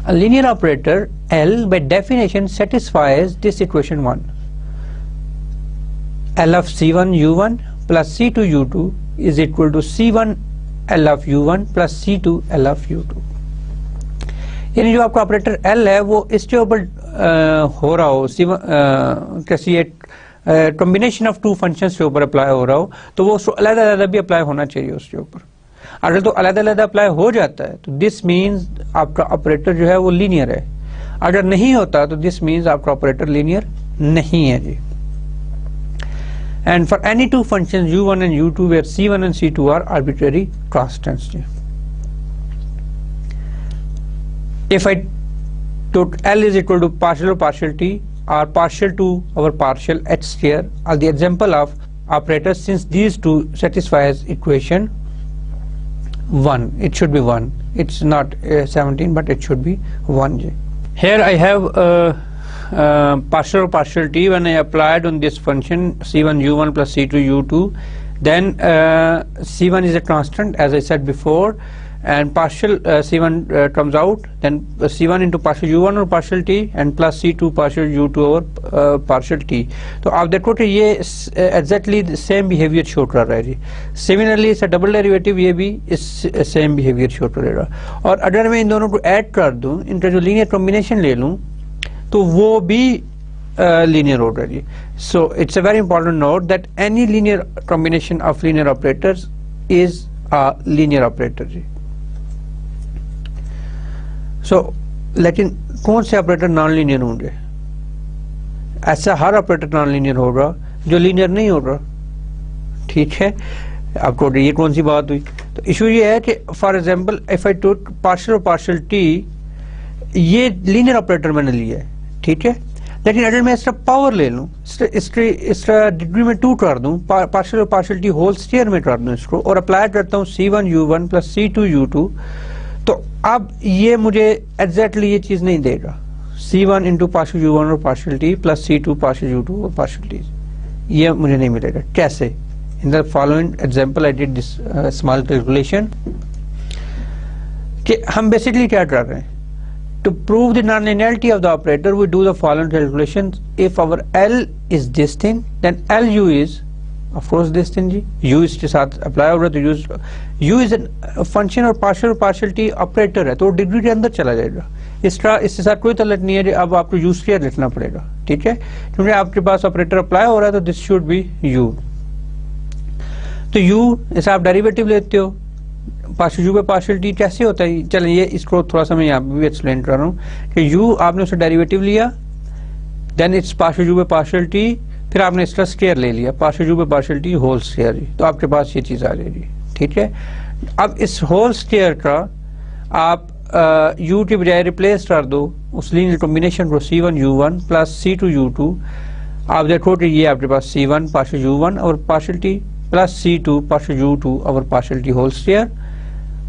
A linear operator L by definition satisfies this equation 1. L of C1 U1 plus C2 U2 is equal to C1 L of U1 plus C2 L of U2. یعنی جو آپ کا operator L ہے وہ اس کے اوپر ہو رہا ہو کیسی ایک کمبینیشن آف ٹو فنکشنز کے اوپر اپلائی ہو رہا ہو تو وہ علیحدہ علیحدہ بھی اپلائی ہونا چاہیے اس کے اوپر. اگر تو علیحدہ علیحدہ اپلائی ہو جاتا ہے تو دس مینز آپ کا آپریٹر جو ہے وہ لینئر ہے. اگر نہیں ہوتا تو دس مینز آپ کا آپریٹر لینئر نہیں ہے جی. And for any two functions U1 and U2 where C1 and C2 are arbitrary constants. If I took L is equal to partial of partial T or partial to over partial H square are the example of operators since these two satisfies equation 1. It should be 1. It's not 17 but it should be 1. Here I have partial of partial T when I applied on this function C1 U1 plus C2 U2, then C1 is a constant as I said before, and partial C1 comes out, then C1 into partial U1 or partial T and plus C2 partial U2 over partial T. تو آپ دیکھو کہ یہ exactly same behavior شو کر رہا ہے جی. Similarly اس کا double derivative یہ بھی اس same behavior شو کرے گا. اور اگر میں ان دونوں کو ایڈ کر دوں ان کا جو لینئر کمبینیشن لے لوں تو وہ بھی لینئر ہوگا جی. So it's a very important note that any linear combination of linear operators is linear operator جی. سو لیکن کون سے آپریٹر نان لینئر ہوں گے؟ ایسا ہر آپریٹر نان لینئر ہوگا جو لینئر نہیں ہوگا. ٹھیک ہے، آپ کو یہ کون سی بات ہوئی؟ تو ایشو یہ ہے کہ فار ایگزامپل اف آئی ٹوک پارشل اور پارشل ٹی، یہ لینئر آپریٹر میں نے لیا ہے ٹھیک ہے، لیکن اگر میں اس کا پاور لے لوں اس کا ڈگری میں 2 کر دوں، پارشل اور پارشل ٹی ہول اسکوائر میں کر دوں اس کو اور اپلائی کرتا ہوں C1 U1 plus C2 U2، تو اب یہ مجھے ایگزیکٹلی یہ چیز نہیں دے گا. C1 انٹو پارشل U1 اور partial T plus C2 partial U2 اور پارشل ٹی، یہ مجھے نہیں ملے گا. کیسے؟ In the following example I did this small calculation کہ ہم بیسکلی کیا کر رہے ہیں. To prove the nonlinearity of the operator, we do the following calculations. If our L is this thing, then LU is, of course, this thing. U is کے ساتھ apply ہو رہا ہے تو U is a function اور partial T operator ہے تو degree کے اندر چلا جائے گا. اس کے ساتھ کوئی تعلق نہیں ہے کہ اب آپ کو U square لکھنا پڑے گا. ٹھیک ہے، کیونکہ آپ کے پاس آپریٹر اپلائی ہو رہا ہے تو this should be U. تو U اس آپ ڈیریویٹو لیتے ہو پارشل یو پہ پارشل ٹی کیسے ہوتا ہے؟ چلیں یہ اس کو تھوڑا سا میں یہاں بھی ایکسپلین کر رہا ہوں کہ یو آپ نے اس کا ڈیریویٹو لیا، دین اٹس پارشل یو پہ پارشل ٹی، پھر آپ نے اس کا اسکوائر لے لیا پارشل یو پہ پارشل ٹی ہول اسکوائر، تو آپ کے پاس یہ چیز آ جائے گی. ٹھیک ہے، اب اس ہول اسکوائر کا آپ یو کے بجائے ریپلیس کر دو اس لینئر کمبینیشن کو C1 U1 plus C2 U2. آپ دیکھو کہ یہ آپ کے پاس C1 پارشل U1 اور partial T plus C2 partial U2 اور پارشل ٹی ہول اسکوائر،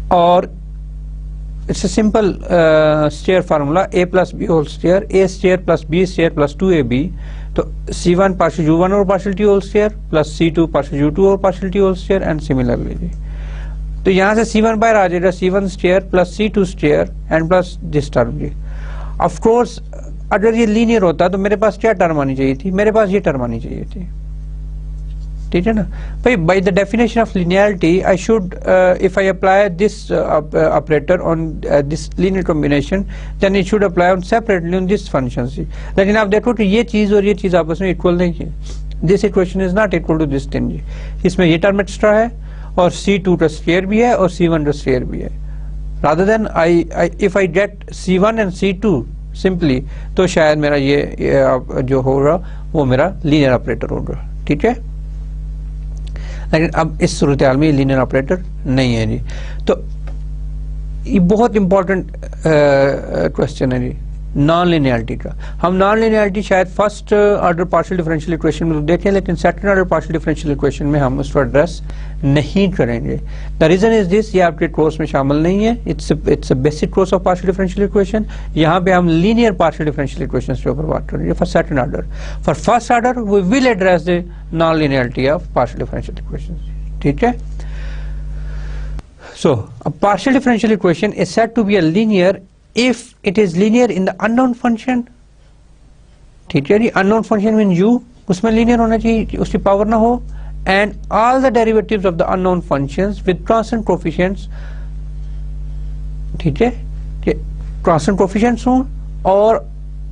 اور it's a simple square formula A plus B whole square, A square plus B square plus 2AB. تو C1 پارشل U1 اور partial T whole square plus C2 partial U2 اور partial T whole square and similarly جی. تو یہاں سے C1 باہر آ جائے گا C1 square plus C2 square and plus this term جی. آف کورس اگر یہ لینئر ہوتا تو میرے پاس کیا ٹرم آنی چاہیے تھی؟ میرے پاس یہ ٹرم آنی چاہیے تھی. ٹھیک ہے نا بھائی، by the definition of linearity I should if I apply this operator on this linear combination then it should apply on separately on this functions. لیکن آپ دیکھو کہ یہ چیز اور یہ چیز آپس میں equal نہیں ہے. This equation is not equal to this thing. اس میں یہ ٹرم ایکسٹرا ہے اور C2 کا اسکوائر بھی ہے اور C1 کا اسکوائر بھی ہے. rather than if I get C1 and C2 simply تو شاید میرا یہ جو ہوگا وہ میرا لینئر آپریٹر ہوگا. ٹھیک ہے، لیکن اب اس صورتحال میں یہ لینئر آپریٹر نہیں ہے جی. تو یہ بہت امپورٹنٹ کوشچن ہے جی نان لینیئرٹی کا. ہم نان لینیئرٹی شاید first order partial differential equation میں تو دیکھیں، لیکن second order partial differential equation میں ہم اس کو ایڈریس نہیں کریں گے. دا ریزن از دس، یہ آپ کے کورس میں شامل نہیں ہے. It's a basic course of partial differential equation. یہاں پہ ہم لینئر پارشل ڈیفرینشیل ایکویشنز کے اوپر بات کریں گے for second order. For first order we will address the non linearity of partial differential equations. ٹھیک ہے، سو a partial differential equation is said to be a linear if it is linear in the unknown function, ٹھیک ہے جی, unknown function means u, اس میں linear ہونا چاہیے, اس کی power نہ ہو, and all the derivatives of the unknown functions with constant coefficients, ٹھیک ہے, constant coefficients ہوں اور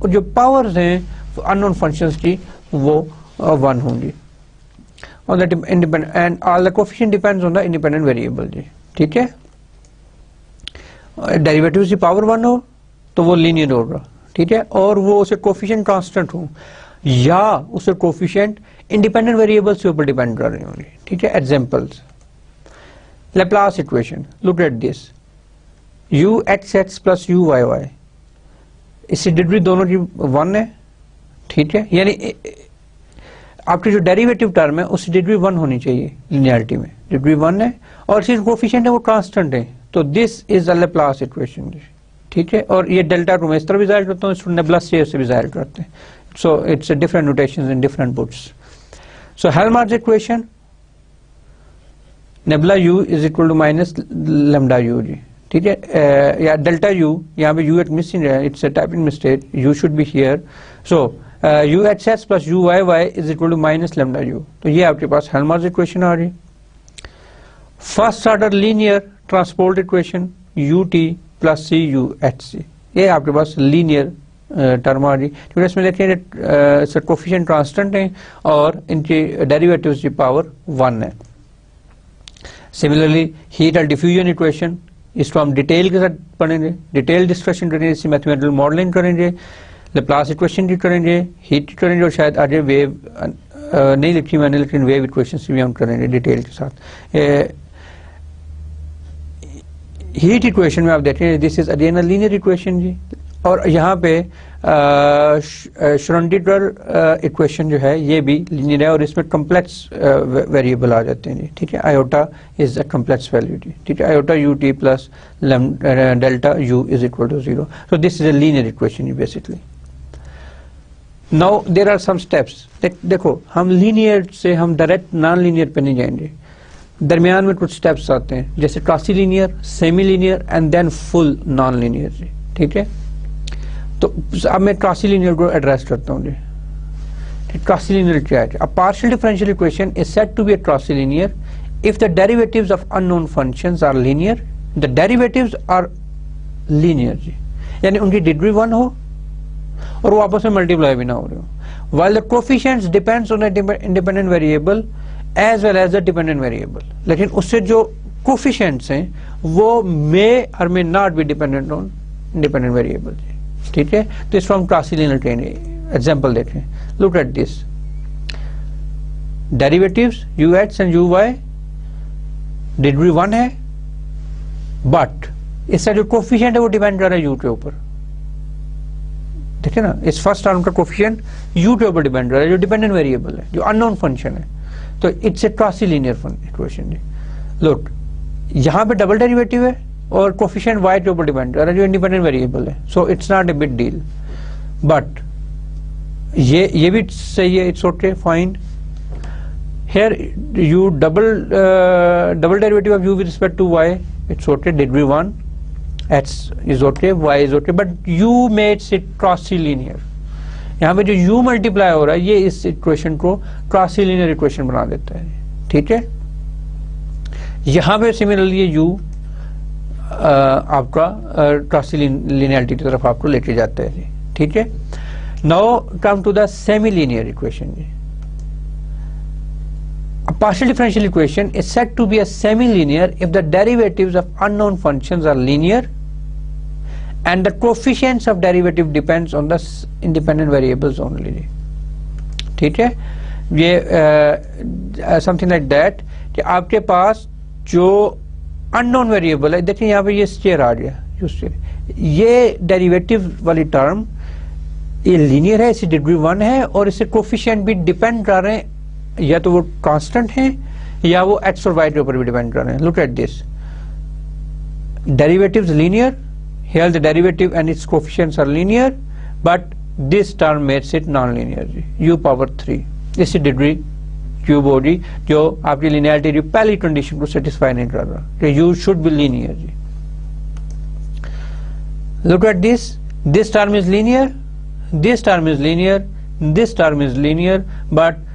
جو پاورز ہیں unknown functions کی وہ 1 ہوں گی, on the independent, and all the coefficient depends on the independent variable جی, ٹھیک ہے. ڈیریویٹیوز کی پاور 1 ہو تو وہ لینئر ہوگا, ٹھیک ہے, اور وہ اسے کوفیشینٹ کانسٹنٹ ہوں یا اسے کوفیشینٹ انڈیپینڈنٹ ویریبل سے اوپر ڈیپینڈ کر رہی ہوں گی, ٹھیک ہے. Examples, Laplace equation, look at this, U X X plus U Y Y, اس کی ڈگری دونوں کی 1 ہے, ٹھیک ہے, یعنی آپ کی جو ڈیریویٹو ٹرم ہے اس کی ڈگری 1 ہونی چاہیے, لینیئرٹی میں ڈگری 1 ہے, اور اس کی کوفیشینٹ ہے وہ کانسٹنٹ ہے, تو this is a Laplace equation, ٹھیک ہے. اور یہ ڈیلٹا ٹو میں اس طرح بھی ظاہر کرتا ہوں, اس کو نیبلس سے بھی ظاہر کرتے ہیں, so it's different notations in different books. So Helmholtz equation, nabla U is equal to minus lambda U جی, ٹھیک ہے, یا ڈیلٹا یو, یہاں پہ یو ایٹ مسنگ ہے, it's a typing mistake, U should be here. So U X X plus U Y Y is equal to minus lambda U, تو یہ آپ کے پاس ہیلمارٹز اکویشن آ رہی. First order linear transport equation you T plus C U H C, یہ آپ کے پاس لینئر ٹرم آ رہی, کیونکہ اس میں دیکھیں کوفیشینٹ کانسٹنٹ ہیں اور ان کی ڈیریویٹیوز کی پاور 1 ہے. Similarly heat and diffusion equation, اس کو ہم ڈیٹیل کے ساتھ پڑھیں گے, ڈیٹیل ڈسکشن کریں گے, اس کی میتھمیٹیکل ماڈلنگ کریں گے, لیپلاس اکویشن کی کریں گے, ہیٹ کی کریں گے, اور شاید آج ویو نہیں لکھی میں نے, لیکن ویو اکویشن بھی ہم کریں گے ڈیٹیل کے ساتھ. ہیٹ اکویشن میں آپ دیکھیں this is again a linear equation جی, اور یہاں پہ شرونڈیگر اکویشن جو ہے یہ بھی لینئر ہے, اور اس میں کمپلیکس ویریبل آ جاتے ہیں جی, ٹھیک ہے. Iota is a complex value جی, ٹھیک ہے, iota U T plus delta U is equal to 0, so this is a linear equation جی basically. Now there are some steps, دیکھو ہم لینئر سے ہم ڈائریکٹ نان لینئر پہ نہیں جائیں گے, درمیان میں کچھ اسٹیپس آتے ہیں, جیسے quasi linear, semi linear and then full non linear جی, ٹھیک ہے. تو اب میں کواسی لینئر کو ایڈریس کرتا ہوں جی. کواسی لینئر کیا ہے؟ A partial differential equation is said to be a quasi linear if the derivatives of unknown functions are linear, the derivatives are linear جی, یعنی ان کی ڈگری 1 ہو اور وہ آپس میں ملٹیپلائی بھی نہ ہو رہے ہو, while the coefficients depends on the independent variable as well as the dependent variable, لیکن اس سے جو کوفیشینٹس ہیں وہ may or may not be dependent on independent variable جی, ٹھیک ہے. تو اس from quasi linear train example دیکھیں, look at this, derivatives U X and U Y degree 1 ہے, بٹ اس کا جو کوفیشینٹ ہے وہ ڈیپینڈ کر رہا ہے یو کے اوپر, دیکھیں نا, اس فرسٹ ٹرم کا کوفیشینٹ یو کے اوپر ڈیپینڈ کر رہا ہے جو ڈیپینڈنٹ ویریبل ہے, جو ان نون فنکشن ہے, تو it's a quasi linear equation جی. لک یہاں پہ ڈبل ڈیریویٹو ہے اور کوفیشینٹ وائی کے اوپر ڈیپینڈ کر رہا ہے جو انڈیپینڈنٹ ویریبل ہے, so it's not a big deal, but یہ بھی صحیح ہے, it's okay fine. Here U double derivative of you with respect to Y, it's okay, degree 1, X is okay, Y is okay, but U makes it quasi linear. یہاں پہ جو you multiply ہو رہا ہے یہ اس اکویشن کو کواسی linear equation بنا دیتا ہے, ٹھیک ہے. یہاں پہ سملرلی یو آپ کا کواسی لینئرٹی کی طرف آپ کو لے کے جاتا ہے جی, ٹھیک ہے. Now come to the semi linear equation جی. A partial differential equation is said to be a semi-linear if the derivatives of unknown functions are linear and the coefficients of derivative depends on the independent variables only, ٹھیک ہے. یہ something like that کہ آپ کے پاس جو ان نون variable ہے, دیکھیں یہاں پہ یہ اسٹیئر آ گیا, یہ ڈیریویٹو والی ٹرم یہ لینئر ہے, اس کی ڈگری 1 ہے, اور اس سے کوفیشینٹ بھی ڈیپینڈ کر رہے ہیں, یا تو وہ کانسٹنٹ ہیں یا وہ ایکس اور وائی کے اوپر بھی ڈیپینڈ کر رہے ہیں. Look at this, derivatives linear, here the derivative and its coefficients are linear, but this term makes it non linear جی, یو پاور 3, اس کی ڈگری کیوب ہوگی, جو آپ کی لینئرٹی جو پہلی کنڈیشن کو سیٹسفائی نہیں کر رہا کہ یو شوڈ بی لینئر جی. look at this term is linear, this term is linear, this term is linear, but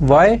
Why?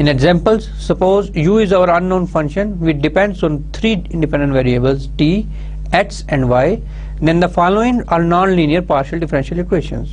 In examples, suppose u is our unknown function which depends on 3 independent variables t, x and y, then the following are non-linear partial differential equations.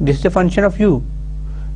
this is the function of u,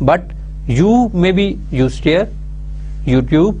but u may be u square, u cube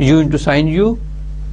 u into sin u,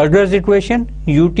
Burger's equation ut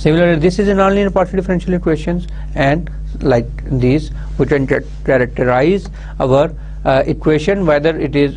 Similarly, this is a non-linear partial differential equations, and like these we can characterize our equation, whether it is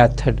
method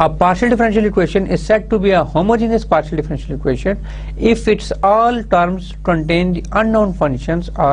A partial differential equation is said to be a homogeneous partial differential equation if its all terms contain the unknown functions or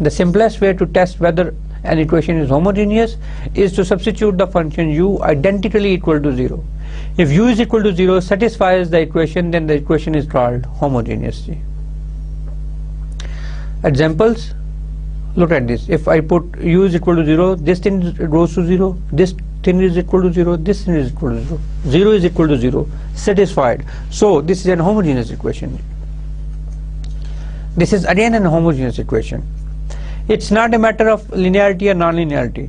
The simplest way to test whether an equation is homogeneous is to substitute the function u identically equal to 0. If u is equal to 0 satisfies the equation, then the equation is called homogeneous. Examples, look at this. If I put u is equal to 0, this thing goes to 0, this thing is equal to 0, this thing is equal to 0, 0 is equal to 0, satisfied. So this is an homogeneous equation. This is again an homogeneous equation. It's not a matter of linearity or non-linearity.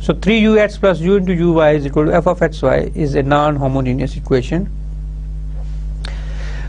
So 3ux plus u into uy is equal to f of xy is a non-homogeneous equation.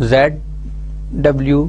z, w,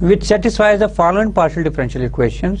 which satisfies the following partial differential equations.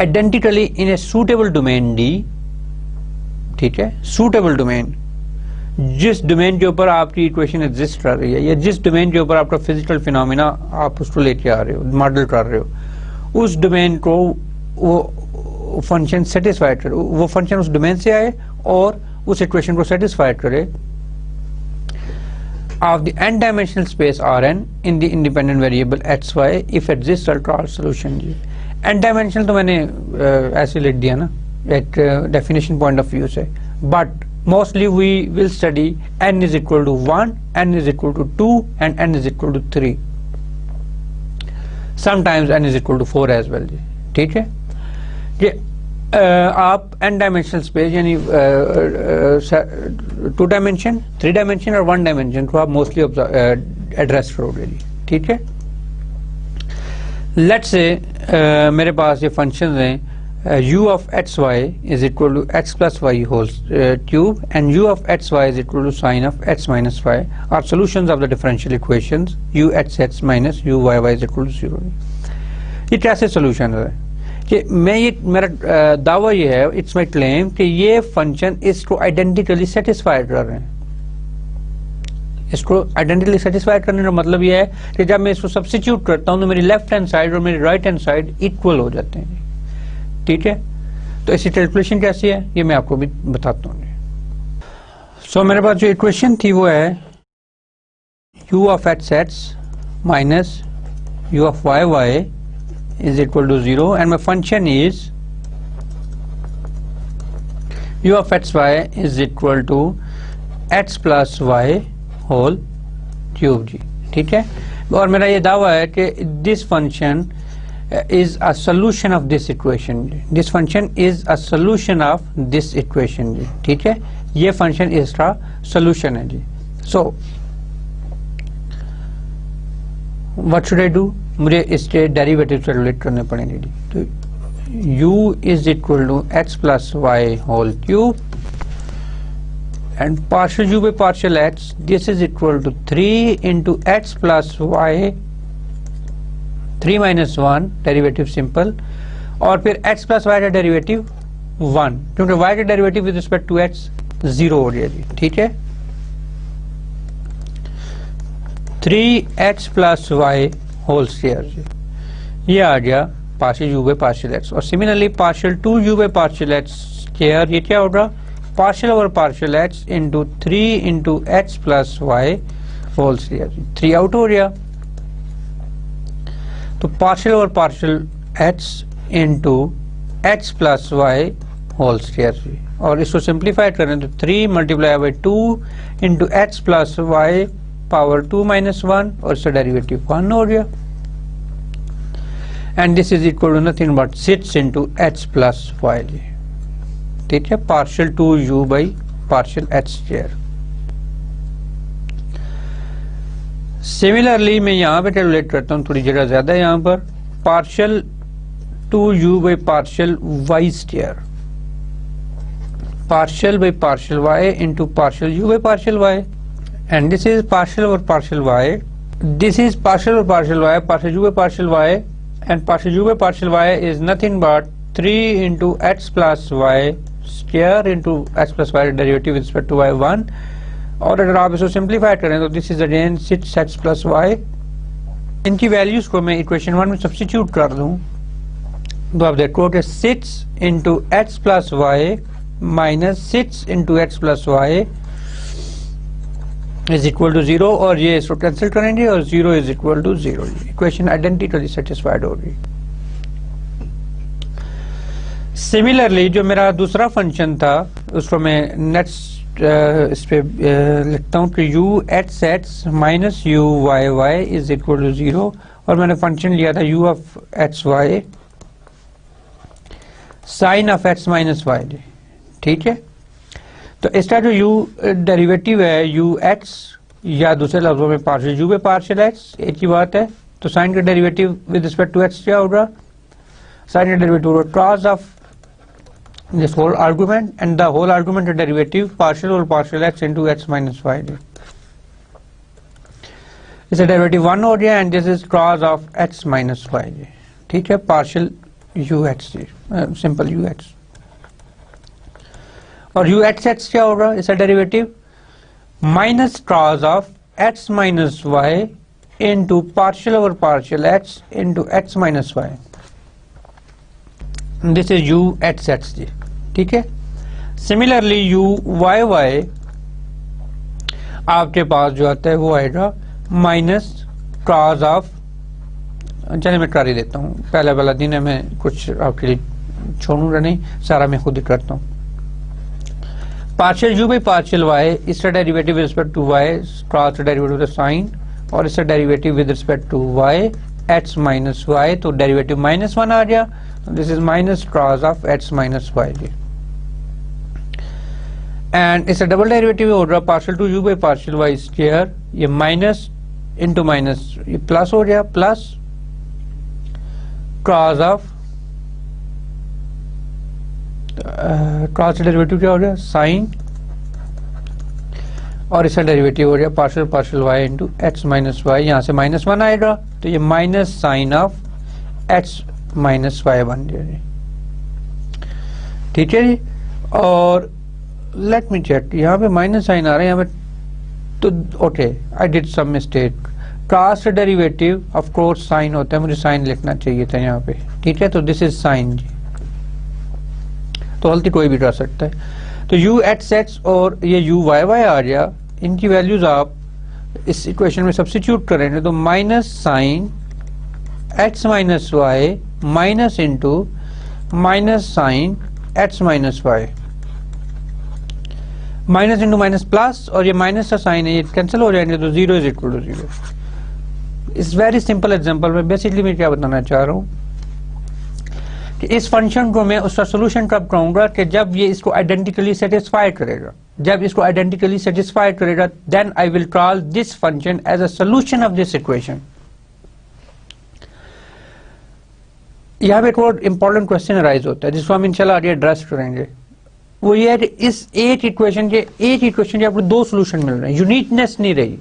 identically in a suitable domain D. ٹھیک ہے. Suitable domain, جس domain کے اوپر آپ کی equation exist کر رہی ہے یا جس ڈومین کے اوپر آپ کا فزیکل فینومینا آپ اس کو لے کے آ رہے ہو, ماڈل کر رہے ہو, اس ڈومین کو وہ فنکشن سیٹسفائی کرے, وہ فنکشن اس ڈومین سے آئے اور اس ایکویشن کو سیٹسفائی کرے of the n-dimensional space Rn in the independent variable xy if exists a Carl solution. n-dimensional تو میں نے ایسے لکھ دیا نا ایک definition point of view سے, but mostly we will study n is equal to 1, n is equal to 2 and n is equal to 3. Sometimes n is equal to 4 as well. ٹھیک ہے, آپ n ڈائمینشنل اسپیس یعنی 2 dimension, 3 dimension اور 1 dimension کو آپ mostly address کرو گے جی. ٹھیک ہے, لیٹس سے میرے پاس یہ فنکشنز ہیں u of xy is equal to x plus y whole cube and u of xy is equal to sine of x minus y are solutions of the differential equations u xx minus u yy is equal to 0. یہ کیسے solution ہے کہ میں یہ میرا دعویٰ یہ ہے, اٹس مائی کلیم کہ یہ فنکشن اس کو آئیڈینٹیکلی سیٹسفائی کر رہے ہیں. اس کو آئیڈینٹیکلی سیٹسفائی کرنے کا مطلب یہ ہے کہ جب میں اس کو سبسٹیچیوٹ کرتا ہوں تو میری لیفٹ ہینڈ سائڈ اور میری رائٹ ہینڈ سائڈ اکول ہو جاتے ہیں. ٹھیک ہے, تو اس کی کیلکولیشن کیسی ہے یہ میں آپ کو بھی بتاتا ہوں. سو میرے پاس جو ایکویشن تھی وہ ہے u of x minus u of y is equal to 0 and my function is u of xy is equal to x plus y whole cube جی. ٹھیک ہے, اور میرا یہ دعویٰ ہے کہ this function is a solution of this equation. This function is a solution of this equation جی. ٹھیک ہے, یہ فنکشن اس کا solution ہے جی. So what should I do? مجھے اس کے ڈیریویٹو سے ریلیٹ کرنے پڑیں گے جی. تو u is equal to x plus y whole cube and partial u by partial x, this is equal to 3 into x plus y 3 minus 1 derivative simple, اور پھر x plus y کا derivative 1 کیونکہ y کا derivative with respect to x 0 ہو گیا جی. ٹھیک ہے, 3x plus y whole square جی, یہ آ گیا partial u by partial x. اور similarly partial 2u by partial x square, یہ کیا ہوگا partial over partial x into 3 into x plus y whole square جی. 3 آؤٹ ہو گیا تو partial over partial x into x plus y whole square جی. اور اس کو simplify کریں تو 3 multiply by 2 into x plus y power 2 minus 1 اور اس کا derivative 1 ہو گیا. And this is equal to nothing but 6 into h plus y جی. ٹھیک ہے, partial 2u by partial h square. Similarly میں یہاں پہ کیلکولیٹ کرتا ہوں, تھوڑی جگہ زیادہ ہے یہاں پر, partial 2u by partial y square, partial by partial y into partial u by partial y, and this is partial over partial y, this is partial over partial y, partial u by partial y, and partial u by partial y is nothing but 3 into x plus y square into x plus y derivative with respect to y1. اور اگر آپ اس کو simplify کریں تو this is again 6x plus y. ان کی values کو میں equation 1 میں سبسٹیچیوٹ کر دوں تو آپ دیکھو کہ 6 into x plus y minus 6 into x plus y is equal to 0, اور یہ اس کو کینسل کریں گے اور 0 is equal to 0. equation identically satisfied ہوگی. سملرلی جو میرا دوسرا فنکشن تھا اس کو میں نیکسٹ اس پہ لکھتا ہوں کہ u x minus u y is equal to 0, اور میں نے فنکشن لیا تھا u of xy sin of x minus y. ٹھیک ہے, تو اس کا جو u ڈیریویٹو ہے u x, یا دوسرے لفظوں میں partial u by partial x, ایک ہی بات ہے. تو سائن کا derivative with respect to x کیا ہوگا, سائن کا ڈیریویٹو ہوگا cos of this whole argument, and the whole argument derivative partial over partial x into x minus y. اس کا ڈیریویٹو 1 ہو گیا, and this is cos of x minus y. ٹھیک ہے, partial ux, simple ux. اور u x x کیا ہوگا اس کا derivative minus cos of x minus Y into partial over partial x into x minus Y. This is u x x جی. ٹھیک ہے. سملرلی u y y آپ کے پاس جو آتا ہے وہ آئے گا مائنس cos آف, چلے میں کر ہی دیتا ہوں, پہلا دن ہے, میں کچھ آپ کے لیے چھوڑوں گا نہیں, سارا میں خود ہی کرتا ہوں. Partial u by partial y, اس کا derivative with respect to y, cos کا ڈیریویٹو سائن, اور اس کا derivative with respect to y x minus y, تو ڈیریویٹو مائنس 1 آ گیا. This is minus cos of x minus y جی. اینڈ اس کا ڈبل ڈیریویٹو ہو رہا partial two u by partial y square, یہ مائنس انٹو مائنس یہ پلس ہو گیا, plus cos of cos derivative کیا ہو گیا سائن, اور اس کا ڈیریویٹو ہو گیا partial partial y into x minus y, یہاں سے مائنس 1 آئے گا تو یہ minus sine of x minus y بن گیا جی. ٹھیک ہے جی. اور لیٹ می چیک, یہاں پہ مائنس سائن آ رہا ہے یہاں پہ, تو okay I did some mistake. cos derivative of course sine ہوتا ہے, مجھے سائن لکھنا چاہیے تھا یہاں پہ. ٹھیک ہے, تو دس از سائن جی, تو غلطی کوئی بھی کر سکتا ہے. تو u x x اور یہ u y y آ گیا, ان کی ویلیوز آپ اس ایکویشن میں سبسٹیٹیوٹ کریں گے تو minus sine x minus Y minus into minus sine x minus Y, minus into minus plus, اور یہ مائنس کا سائن ہے یہ کینسل ہو جائیں گے تو 0 از اکول ٹو 0. اس ویری سمپل ایگزامپل میں بیسکلی میں کیا بتانا چاہ رہا ہوں کہ اس فنکشن کو میں اس کا سولوشن کب کہوں گا کہ جب یہ اس کو آئیڈینٹیکلی سیٹسفائی کرے گا. جب اس کو آئیڈینٹیکلی سیٹسفائی کرے گا then I will call this function as a solution of this equation. یہاں پہ ایک اور امپورٹنٹ کوشچن ارائز ہوتا ہے جس کو ہم انشاءاللہ آگے ایڈریس کریں گے. وہ یہ ہے کہ اس ایک ایکویشن کے آپ کو 2 سولوشن مل رہے ہیں, یونیکنیس نہیں رہی.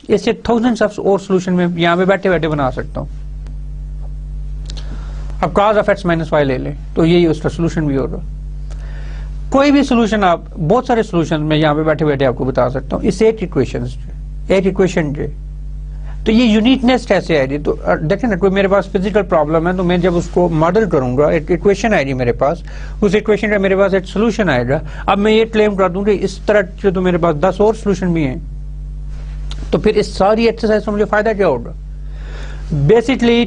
اس سے تھاؤزنڈس آف اور سولوشن میں یہاں پہ بیٹھے بیٹھے بنا سکتا ہوں. اب cos of x minus y لے لیں تو یہی اس کا سولوشن بھی ہوگا. کوئی بھی سولوشن آپ, بہت سارے سولوشن میں یہاں پہ بیٹھے بیٹھے آپ کو بتا سکتا ہوں اس ایک ایکویشن کے. تو یہ یونیکنیس کیسے آئے گی؟ تو دیکھیں نا, کوئی میرے پاس فزیکل پرابلم ہے تو میں جب اس کو ماڈل کروں گا ایک ایکویشن آئے گی میرے پاس, اس ایکویشن کا میرے پاس ایک سولوشن آئے گا. اب میں یہ کلیم کر دوں کہ اس طرح سے تو میرے پاس 10 اور سولوشن بھی ہیں, تو پھر اس ساری ایکسرسائز سے مجھے فائدہ کیا ہوگا؟ بیسکلی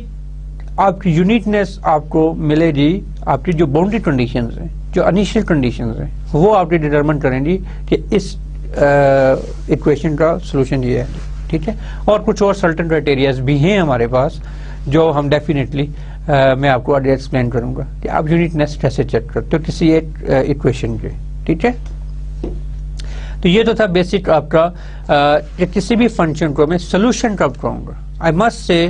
آپ کی یونیکنیس آپ کو ملے گی, آپ کی جو باؤنڈری کنڈیشنز ہیں, جو انیشیل کنڈیشنز ہیں, وہ آپ کی ڈیٹرمن کریں گی کہ اس ایکویشن کا سولوشن یہ ہے. ٹھیک ہے, اور کچھ اور سرٹن کرائٹیریاز بھی ہیں ہمارے پاس جو ہم ڈیفینیٹلی میں آپ کو آگے ایکسپلین کروں گا کہ آپ یونیکنیس کیسے چیک کرتے ہو کسی ایک ایکویشن کے. ٹھیک ہے, تو یہ تو تھا بیسک آپ کا کہ کسی بھی فنکشن کو میں سولوشن کب کہوں گا. I must say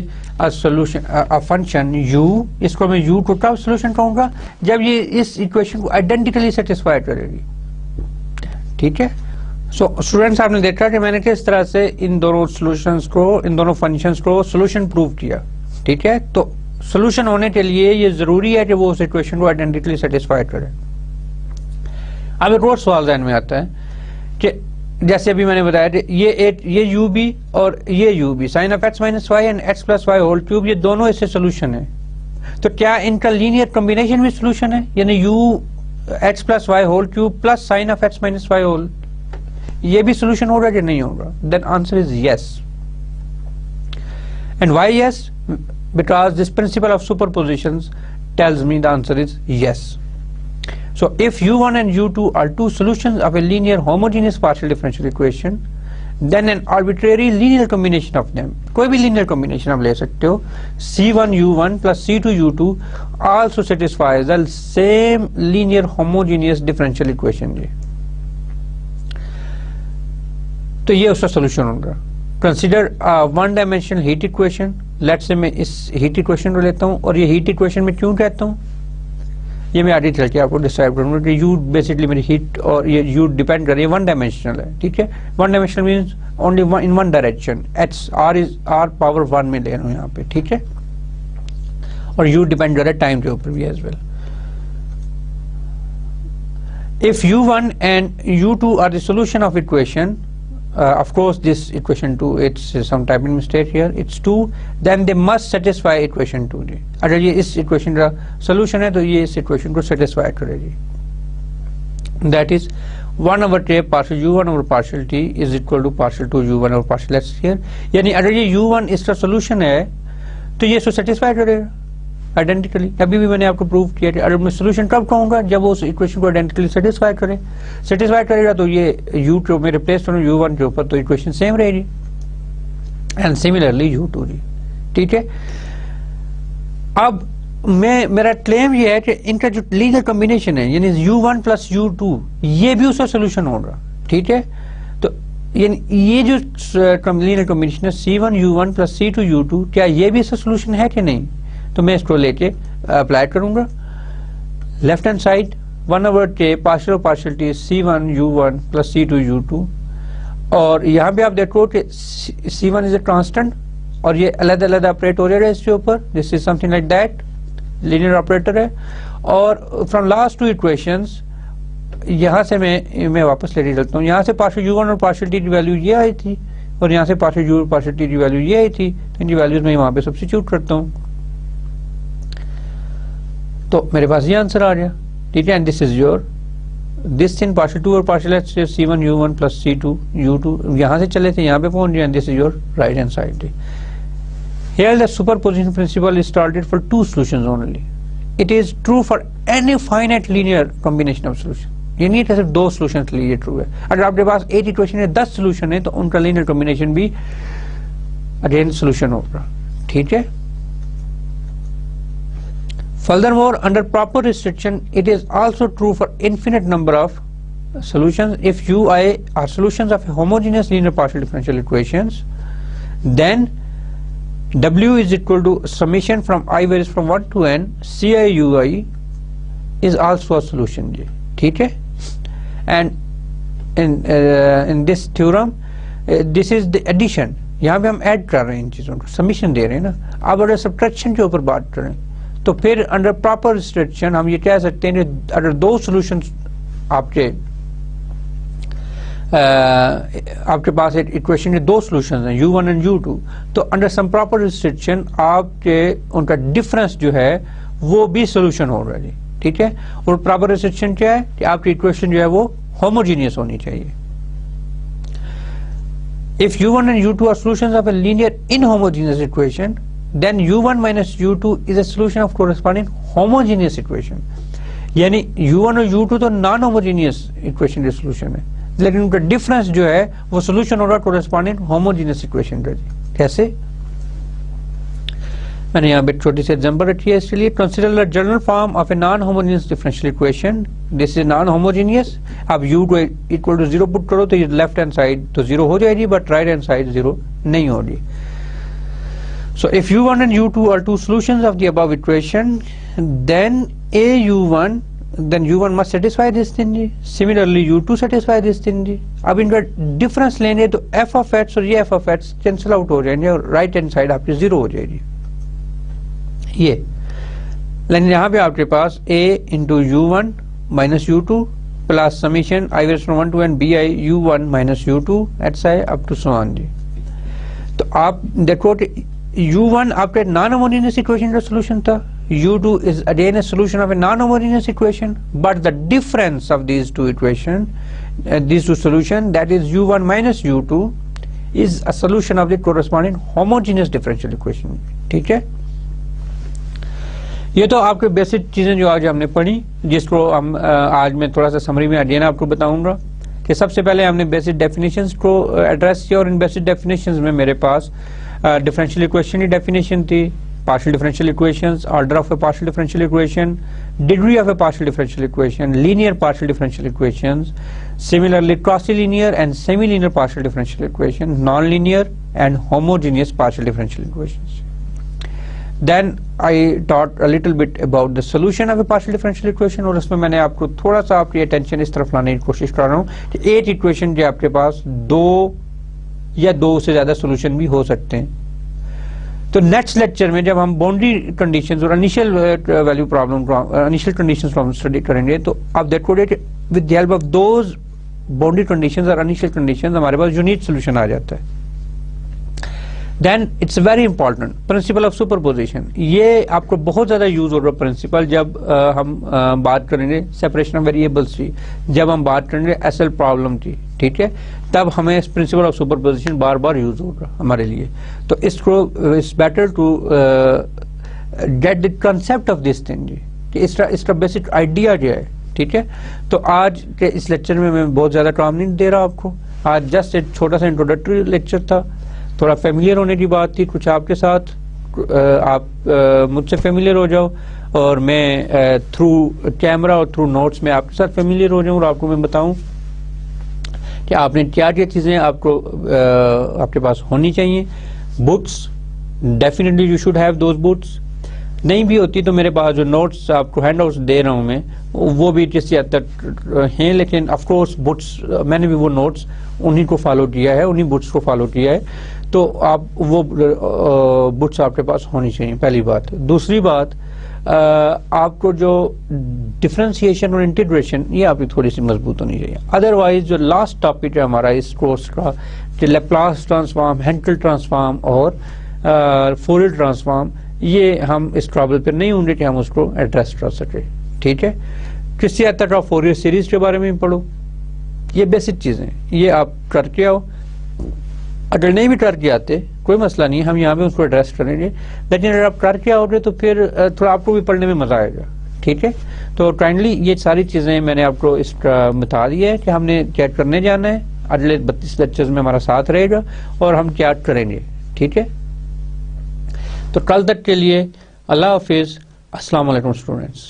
function u, اس کو میں u کو کب سولوشن کہوں گا جب یہ اس ایکویشن کو آئیڈینٹیکلی سیٹسفائی کرے گی. ٹھیک ہے, سو اسٹوڈینٹس آپ نے دیکھا کہ میں نے کس طرح سے ان دونوں سولوشنز کو, ان دونوں فنکشنز کو سولوشن پروو کیا. ٹھیک ہے, تو سولوشن ہونے کے لیے یہ ضروری ہے کہ وہ اس ایکویشن کو آئیڈینٹیکلی سیٹسفائی کرے. اب ایک اور سوال ذہن میں آتا ہے کہ جیسے ابھی میں نے بتایا کہ یہ یو بھی اور یہ یو بھی, sine of X minus Y and X plus Y whole cube, یہ دونوں اس سے سولوشن ہے. تو کیا ان کا لینئر کمبینیشن بھی سولوشن ہے, یعنی U X plus Y whole cube plus sine of X minus Y whole, یہ بھی سولوشن ہوگا کہ نہیں ہوگا؟ Then answer is yes. And why yes? Because this principle of superpositions tells me the answer is yes. So if u1 and u2 are two solutions of a linear homogeneous partial differential equation, then an arbitrary linear combination of them, کوئی بھی linear combination آپ لے سکتے ہو, c1 u1 plus c2 u2 also satisfies the same linear homogeneous differential equation. تو یہ اس کا solution ہوگا. Consider one dimensional heat equation. Let say میں اس ہیٹ ایکویشن کو لیتا ہوں, اور یہ ہیٹ ایکویشن میں کیوں کہتا ہوں یہ میں آگے چل کے آپ کو ڈسکرائب کروں گا کہ یو بیسکلی میری ہیٹ اور یہ یو ڈیپینڈ کر رہی ہے, ون ڈائمینشنل ہے. ٹھیک ہے, one dimensional means only in one direction, H R power 1 میں لے رہا ہوں یہاں پہ. ٹھیک ہے, اور یو ڈیپینڈ کر رہا ہے ٹائم کے اوپر بھی as well. if u1 and u2 are the solution of equation, of course this equation 2, it's some typing mistake here, it's 2, then they must satisfy equation 2 جی. اگر یہ اس equation کا solution ہے تو یہ اس equation کو satisfy کرے گی. That is 1 over t partial u1 over partial t is equal to partial 2 u1 over partial x here. یعنی اگر یہ u1 اس کا solution ہے تو یہ اس کو satisfy کرے گا آئیڈینٹیکلی. ابھی بھی میں نے آپ کو پروف کیا تھا. اگر میں سولوشن کب کہوں گا جب وہ اس اکویشن کو آئیڈینٹیکلی سیٹسفائی کرے گا تو یہ یو ٹو میں ریپلیس کروں یو ون کے اوپر تو اکویشن سیم رہے گی اینڈ سملرلی یو ٹو جی. ٹھیک ہے. اب میرا کلیم یہ ہے کہ ان کا جو لینئر کمبینیشن ہے یعنی U one plus U two یہ بھی اس کا سولوشن ہوگا. ٹھیک ہے. تو یعنی یہ جو لینئر کمبینیشن ہے C one U one plus C two U two کیا یہ بھی اس کا سولوشن ہے کہ نہیں؟ تو میں اس کو لے کے اپلائی کروں گا. Left hand side 1 over K partial partial T C one U one plus C two U two, اور یہاں پہ آپ دیکھو کہ سی ون از اے کانسٹنٹ اور یہ علیحدہ علیحدہ آپریٹ ہو رہا ہے اس کے اوپر. This is something like that linear operator ہے. اور فرام لاسٹ ٹو اکویشنز یہاں سے میں واپس لے کے چلتا ہوں. یہاں سے پارشل یو ون اور پارشل ٹی کی ویلیو یہ آئی تھی اور یہاں سے پارشل یو اور پارشل ٹی کی ویلیو یہ آئی تھی. ان کی ویلیوز میں وہاں پہ سبسٹیچیوٹ کرتا ہوں تو میرے پاس یہ آنسر آ گیا. ٹھیک ہے. And this is your this in partial 2 اور partial H C one U one plus C two U two یہاں سے چلے تھے یہاں پہ پہنچ گیا. And this is your right hand side. Here the superposition principle is started for 2 solutions only. It is true for any finite linear combination of solutions. یہ نہیں کہ صرف 2 solutions کے لیے یہ true ہے. اگر آپ کے پاس 8 equation ہے 10 solution ہے تو ان کا linear combination بھی again solution ہوگا. ٹھیک ہے. Furthermore, under proper restriction, it is also true for infinite number of solutions. If ui are solutions of a homogeneous linear partial differential equations, then w is equal to summation from I varies from 1 to n ci ui is also a solution. ٹھیک ہے. And in this theorem, this is the addition. یہاں پہ ہم add کر رہے ہیں ان چیزوں کو, سمیشن دے رہے ہیں نا. اب اگر سبٹریکشن کے اوپر بات کریں تو پھر انڈر پراپر ریسٹرکشن ہم یہ کہہ سکتے ہیں کہ اگر 2 سولوشن آپ کے پاس ایک اکویشن کے 2 سولوشن ہیں u1 اینڈ u2 تو انڈر سم پراپر ریسٹرکشن آپ کے ان کا ڈفرنس جو ہے وہ بھی سولوشن ہو رہا ہے. ٹھیک ہے. اور پراپر ریسٹرکشن کیا ہے کہ آپ کی اکویشن جو ہے وہ ہوموجینئس ہونی چاہیے. If u1 and u2 are solutions of a linear inhomogeneous equation, then u1 minus u2 is a solution of corresponding homogeneous equation. یعنی u1 اور u2 تو نان ہوموجینئس اکویشن کے سولوشن ہے لیکن ان کا ڈفرنس جو ہے وہ سولوشن ہوگا کورسپونڈنگ ہوموجینئس اکویشن کا. کیسے؟ میں نے یہاں پہ چھوٹی سی ایگزامپل رکھی ہے اس کے لیے. Consider the general form of a non homogeneous differential equation. This is non homogeneous. اب u کو اکول ٹو 0 پٹ کرو تو یہ لیفٹ ہینڈ سائڈ تو 0 ہو جائے گی بٹ رائٹ ہینڈ سائڈ 0 نہیں ہوگی. So if u1 and u2 are 2 solutions of the above equation, then then u1 must satisfy this thing. Similarly, u2 satisfy this thing. اب ان کا ڈفرنس لیں تو f of x اور یہ f of x cancel out ہو جائیں گے اور رائٹ ہینڈ سائڈ آپ کی 0 ہو جائے گی. یہ لیکن یہاں پہ آپ کے پاس a into u1 minus u2 plus summation I varies from 1 to n bi u1 minus u2 etc up to so on. تو آپ دیکھو کہ u1 آپ کے نان ہوموجینئس اکویشن کا سولوشن تھا. u2 is again a solution of a non homogeneous equation, but the difference of these two equation these two solution, that is u1 minus u2, is a solution of the corresponding homogeneous differential equation. ٹھیک ہے. یہ تو آپ کے basic چیزیں جو آج ہم نے پڑھی جس کو ہم آج میں تھوڑا سا سمری میں اگین آپ کو بتاؤں گا کہ سب سے پہلے ہم نے بیسک ڈیفینیشنز کو ایڈریس کیا اور ان بیسک ڈیفینیشنز میں میرے پاس ڈفرینشیل اکویشن کی ڈیفینیشن تھی, partial differential equations, order of a partial differential equation, degree of a partial differential equation, linear partial differential equations, similarly quasi-linear and semi-linear partial differential equation, non-linear and homogeneous partial differential equations. Then I taught a little bit about the solution of a partial differential equation اور اس میں نے آپ کو تھوڑا سا آپ کی attention اس طرف لانے کی کوشش کر رہا ہوں کہ ایک ایکویشن جو آپ کے پاس 2 یا 2 سے زیادہ سولوشن بھی ہو سکتے ہیں. تو نیکسٹ لیکچر میں جب ہم باؤنڈری کنڈیشنز اور initial value problem initial conditions problem study کریں گے تو آپ دیکھو گے کہ with the help of those boundary conditions or initial conditions ہمارے پاس یونیک سولوشن آ جاتا ہے. Then it's very important principle of superposition. یہ آپ کو بہت زیادہ یوز ہو رہا پرنسپل جب ہم بات کریں گے سیپریشن آف ویریبلس کی, جب ہم بات کریں گے ایس ایل پرابلم کی, ٹھیک ہے, تب ہمیں اس پرنسپل آف سپر پوزیشن بار بار یوز ہو رہا ہمارے لیے. تو اس کو it's better to get the concept of this thing جی, کہ اس کا بیسک آئیڈیا جو ہے, ٹھیک ہے. تو آج کے اس لیکچر میں بہت زیادہ ٹائم نہیں دے رہا آپ کو. آج جسٹ ایک چھوٹا سا انٹروڈکٹری لیکچر تھا, تھوڑا فیملیئر ہونے کی بات تھی کچھ آپ کے ساتھ. آپ مجھ سے فیملیئر ہو جاؤ اور میں تھرو کیمرہ اور تھرو نوٹس میں آپ کے ساتھ فیملیئر ہو جاؤں اور آپ کو میں بتاؤں کہ آپ نے کیا کیا چیزیں آپ کے پاس ہونی چاہیے. Books definitely you should have those books. نہیں بھی ہوتی تو میرے پاس جو نوٹس آپ کو ہینڈ آؤٹس دے رہا ہوں میں, وہ بھی کسی حد تک ہیں, لیکن آف کورس بکس میں نے بھی وہ نوٹس انہیں کو فالو کیا ہے, انہیں بکس کو فالو کیا ہے. تو آپ وہ بکس آپ کے پاس ہونی چاہیے, پہلی بات. دوسری بات, آپ کو جو ڈفرینسیشن اور انٹیگریشن یہ آپ کی تھوڑی سی مضبوط ہونی چاہیے. ادروائز جو لاسٹ ٹاپک ہے ہمارا اس کورس کا, کہ لیپلاس ٹرانسفارم, ہینکل ٹرانسفارم اور فورئر ٹرانسفارم, یہ ہم اس ٹرابل پہ نہیں ہوں گے کہ ہم اس کو ایڈریس کر سکیں, ٹھیک ہے. کسی حد تک آپ فورئر سیریز کے بارے میں پڑھو, یہ بیسک چیزیں یہ آپ کر کے آؤ. اگر نہیں بھی کر کے آتے کوئی مسئلہ نہیں, ہم یہاں پہ اس کو ایڈریس کریں گے, لیکن اگر آپ کر کے آؤ گے تو پھر تھوڑا آپ کو بھی پڑھنے میں مزہ آئے گا, ٹھیک ہے. تو کائنڈلی یہ ساری چیزیں میں نے آپ کو اس کا بتا دی ہے کہ ہم نے کیا کرنے جانا ہے. اگلے 32 لیکچرز میں ہمارا ساتھ رہے گا اور ہم کیا کریں گے, ٹھیک ہے. تو کل تک کے لیے اللہ حافظ. السلام علیکم اسٹوڈینٹس.